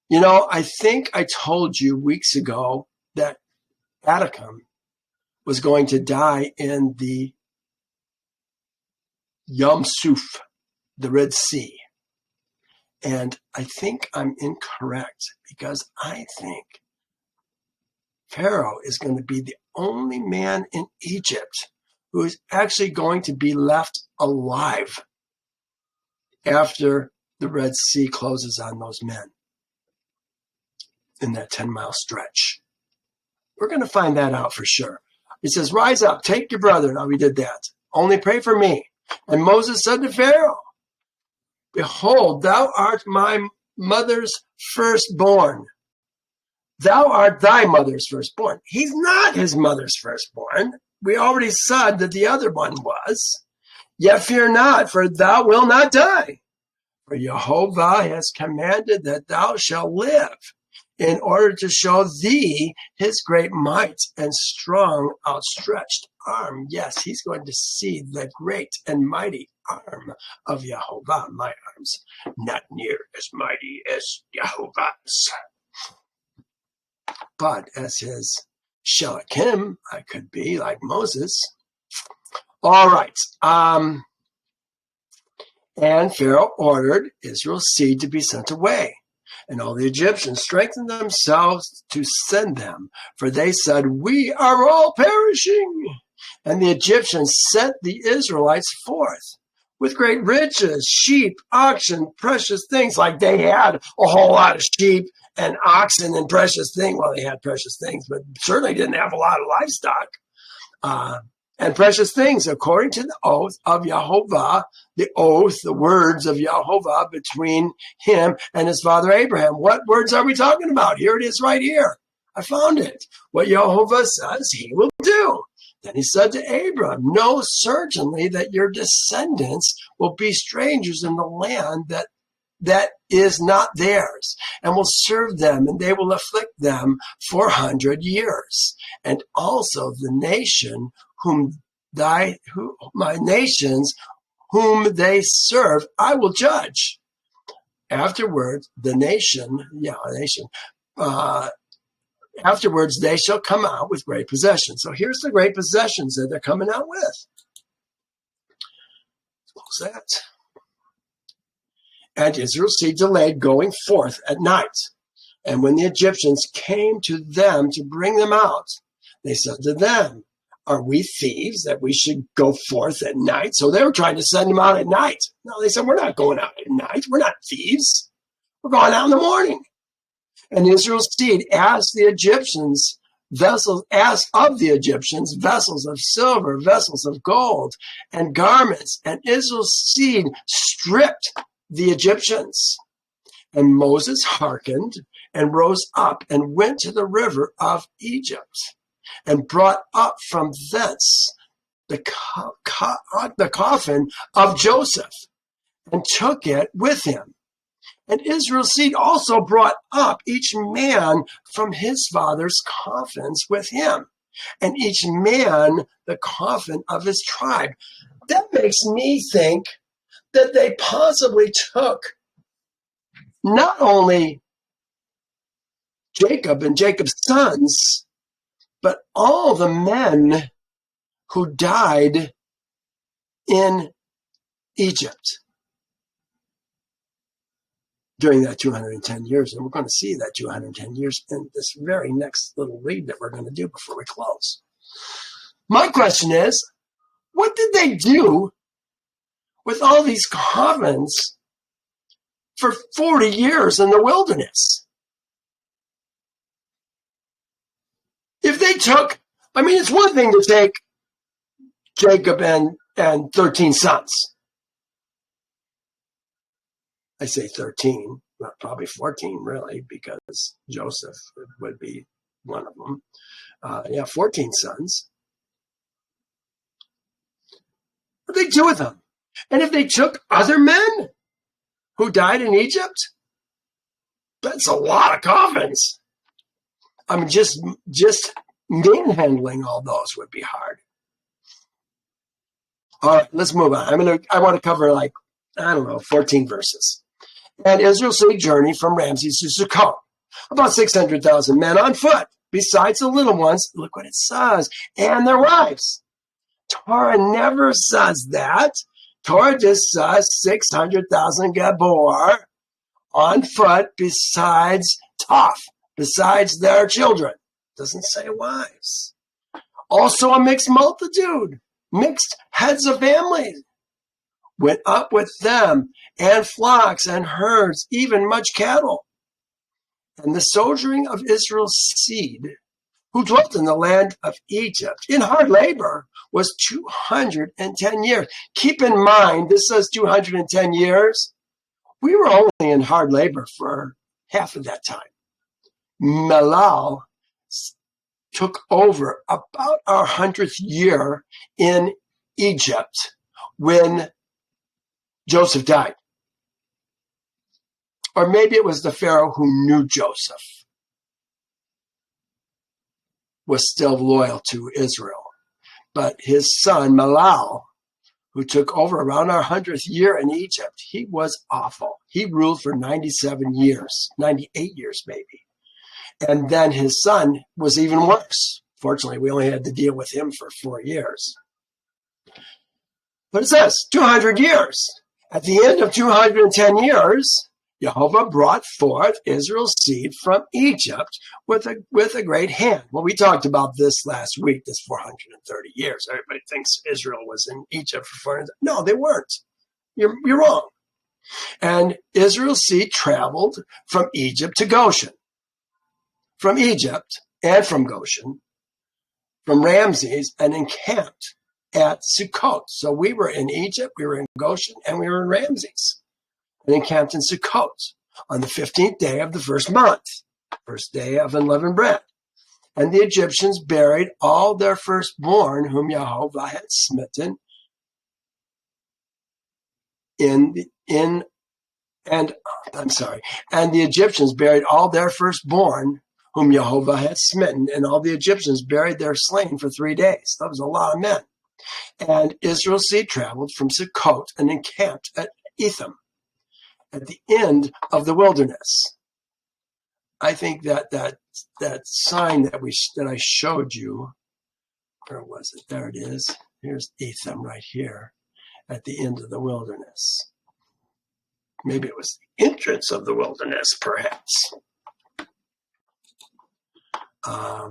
You know, I think I told you weeks ago that Adikam was going to die in the Yam Suf, the Red Sea. And I think I'm incorrect, because I think Pharaoh is going to be the only man in Egypt who is actually going to be left alive after the Red Sea closes on those men in that 10-mile stretch. We're going to find that out for sure. He says, rise up, take your brother. Now we did that. Only pray for me. And Moses said to Pharaoh, behold, thou art my mother's firstborn. Thou art thy mother's firstborn. He's not his mother's firstborn. We already said that the other one was. Yet fear not, for thou wilt not die. For Jehovah has commanded that thou shalt live, in order to show thee his great might and strong outstretched arm. Yes, he's going to see the great and mighty arm of Jehovah. My arm's not near as mighty as Jehovah's. But as his Shelakim, I could be like Moses. All right. And Pharaoh ordered Israel's seed to be sent away. And all the Egyptians strengthened themselves to send them, for they said, we are all perishing. And the Egyptians sent the Israelites forth with great riches, sheep, oxen, precious things. Like they had a whole lot of sheep and oxen and precious things. Well, they had precious things, but certainly didn't have a lot of livestock. And precious things, according to the oath of Jehovah, the oath, the words of Jehovah between him and his father Abraham. What words are we talking about? Here it is right here. I found it. What Jehovah says he will do. Then he said to Abram, know certainly that your descendants will be strangers in the land that is not theirs, and will serve them, and they will afflict them 400 years. And also the nation my nations whom they serve, I will judge. Afterwards, afterwards they shall come out with great possessions. So here's the great possessions that they're coming out with. What's that? And Israel's seed delayed going forth at night. And when the Egyptians came to them to bring them out, they said to them, are we thieves that we should go forth at night? So they were trying to send them out at night. No, they said, we're not going out at night. We're not thieves. We're going out in the morning. And Israel's seed asked of the Egyptians vessels of silver, vessels of gold, and garments. And Israel's seed stripped the Egyptians. And Moses hearkened and rose up and went to the river of Egypt, and brought up from thence the coffin of Joseph, and took it with him. And Israel's seed also brought up each man from his father's coffins with him, and each man the coffin of his tribe. That makes me think that they possibly took not only Jacob and Jacob's sons, but all the men who died in Egypt during that 210 years. And we're going to see that 210 years in this very next little read that we're going to do before we close. My question is, what did they do with all these coffins for 40 years in the wilderness? If they took, it's one thing to take Jacob and 13 sons. I say 13, well, probably 14 really, because Joseph would be one of them. 14 sons. What did they do with them? And if they took other men who died in Egypt, that's a lot of coffins. Just manhandling all those would be hard. All right, let's move on. I want to cover 14 verses. And Israel journeyed from Ramses to Sukkot, about 600,000 men on foot, besides the little ones. Look what it says, and their wives. Torah never says that. Torah just says 600,000 Gabor on foot, besides their children. Doesn't say wives. Also a mixed multitude, mixed heads of families, went up with them, and flocks and herds, even much cattle. And the sojourning of Israel's seed, who dwelt in the land of Egypt in hard labor, was 210 years. Keep in mind, this says 210 years. We were only in hard labor for half of that time. Melal took over about our 100th year in Egypt when Joseph died. Or maybe it was the Pharaoh who knew Joseph was still loyal to Israel. But his son, Melal, who took over around our 100th year in Egypt, he was awful. He ruled for 97 years, 98 years maybe. And then his son was even worse. Fortunately, we only had to deal with him for 4 years. But it says 200 years. At the end of 210 years, Jehovah brought forth Israel's seed from Egypt with a great hand. Well, we talked about this last week, this 430 years. Everybody thinks Israel was in Egypt for 400. No, they weren't. You're wrong. And Israel's seed traveled from Egypt to Goshen. From Egypt and from Goshen, from Ramses, and encamped at Sukkot. So we were in Egypt, we were in Goshen, and we were in Ramses, and encamped in Sukkot on the 15th day of the first month, first day of unleavened bread. And the Egyptians buried all their firstborn whom Jehovah had smitten and the Egyptians buried all their firstborn whom Jehovah had smitten, and all the Egyptians buried their slain for 3 days. That was a lot of men. And Israel's seed traveled from Sukkot and encamped at Etham, at the end of the wilderness. I think that sign that I showed you, where was it? There it is. Here's Etham right here, at the end of the wilderness. Maybe it was the entrance of the wilderness, perhaps. At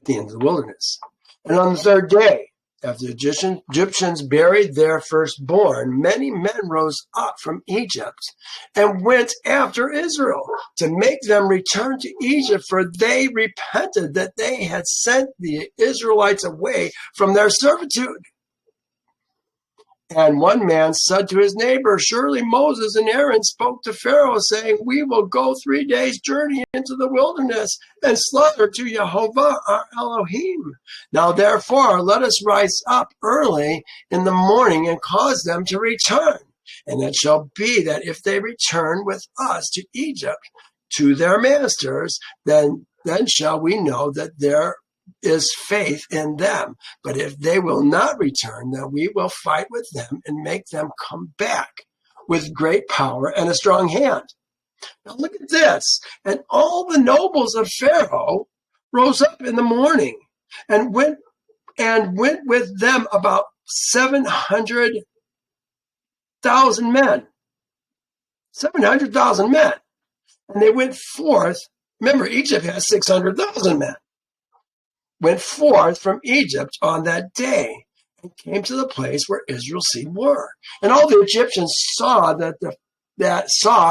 the end of the wilderness. And on the third day, after the Egyptians buried their firstborn, many men rose up from Egypt and went after Israel to make them return to Egypt, for they repented that they had sent the Israelites away from their servitude. And one man said to his neighbor, surely Moses and Aaron spoke to Pharaoh, saying, we will go 3 days' journey into the wilderness and slaughter to Jehovah our Elohim. Now therefore, let us rise up early in the morning and cause them to return. And it shall be that if they return with us to Egypt, to their masters, then shall we know that there is faith in them. But if they will not return, then we will fight with them and make them come back with great power and a strong hand. Now look at this. And all the nobles of Pharaoh rose up in the morning and went with them about 700,000 men. 700,000 men. And they went forth. Remember, Egypt has 600,000 men. Went forth from Egypt on that day and came to the place where Israel's seed were. And all the Egyptians saw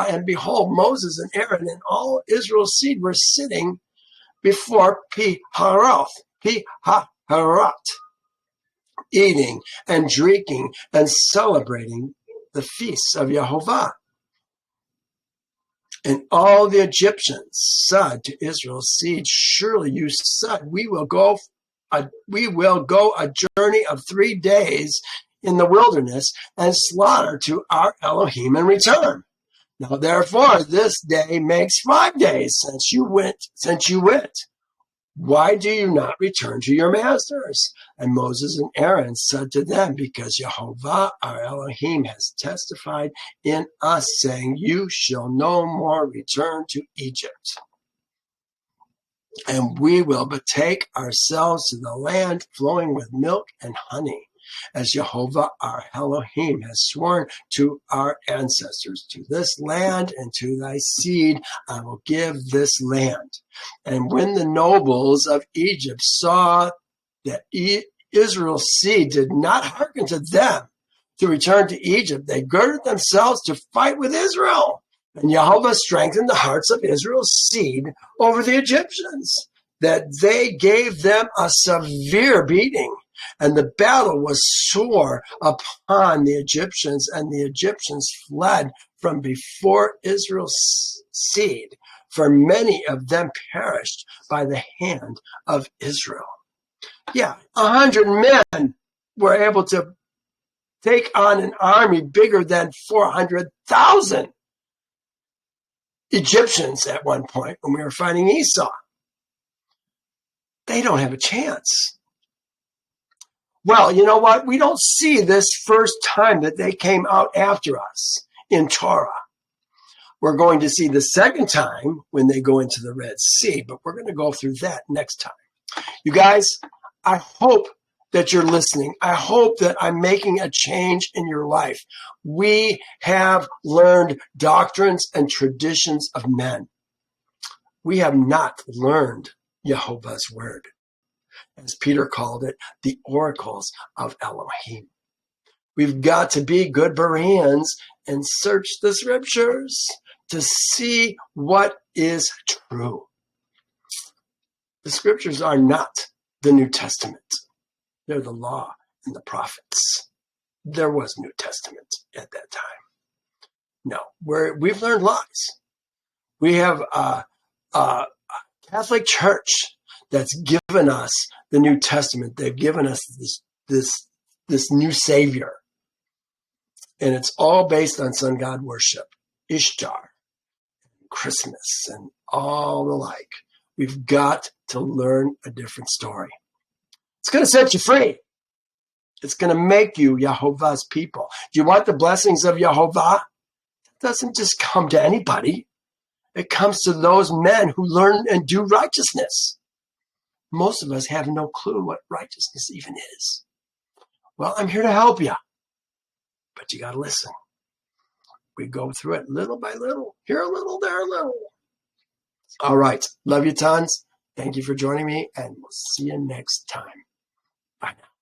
and behold, Moses and Aaron and all Israel's seed were sitting before Pi-hahiroth, eating and drinking and celebrating the feasts of Jehovah. And all the Egyptians said to Israel's seed, surely you said, we will go a journey of 3 days in the wilderness and slaughter to our Elohim and return. Now therefore, this day makes 5 days since you went. Why do you not return to your masters? And Moses and Aaron said to them, because Jehovah our Elohim has testified in us, saying, you shall no more return to Egypt. And we will betake ourselves to the land flowing with milk and honey, as Jehovah our Elohim has sworn to our ancestors. To this land and to thy seed I will give this land. And when the nobles of Egypt saw that Israel's seed did not hearken to them, to return to Egypt, they girded themselves to fight with Israel. And Yahweh strengthened the hearts of Israel's seed over the Egyptians, that they gave them a severe beating. And the battle was sore upon the Egyptians, and the Egyptians fled from before Israel's seed, for many of them perished by the hand of Israel. Yeah, 100 men were able to take on an army bigger than 400,000 Egyptians at one point when we were fighting Esau. They don't have a chance. Well, you know what? We don't see this first time that they came out after us in Torah. We're going to see the second time when they go into the Red Sea, but we're going to go through that next time. You guys, I hope that you're listening. I hope that I'm making a change in your life. We have learned doctrines and traditions of men. We have not learned Jehovah's word, as Peter called it, the oracles of Elohim. We've got to be good Bereans and search the scriptures to see what is true. The scriptures are not the New Testament. They're the law and the prophets. There was New Testament at that time. No, we've learned lies. We have a Catholic Church that's given us the New Testament. They've given us this new Savior. And it's all based on sun god worship, Ishtar, Christmas, and all the like. We've got to learn a different story. It's going to set you free. It's going to make you Yehovah's people. Do you want the blessings of Yehovah? It doesn't just come to anybody. It comes to those men who learn and do righteousness. Most of us have no clue what righteousness even is. Well, I'm here to help you. But you got to listen. We go through it little by little. Here a little, there a little. All right. Love you tons. Thank you for joining me, and we'll see you next time. Bye now.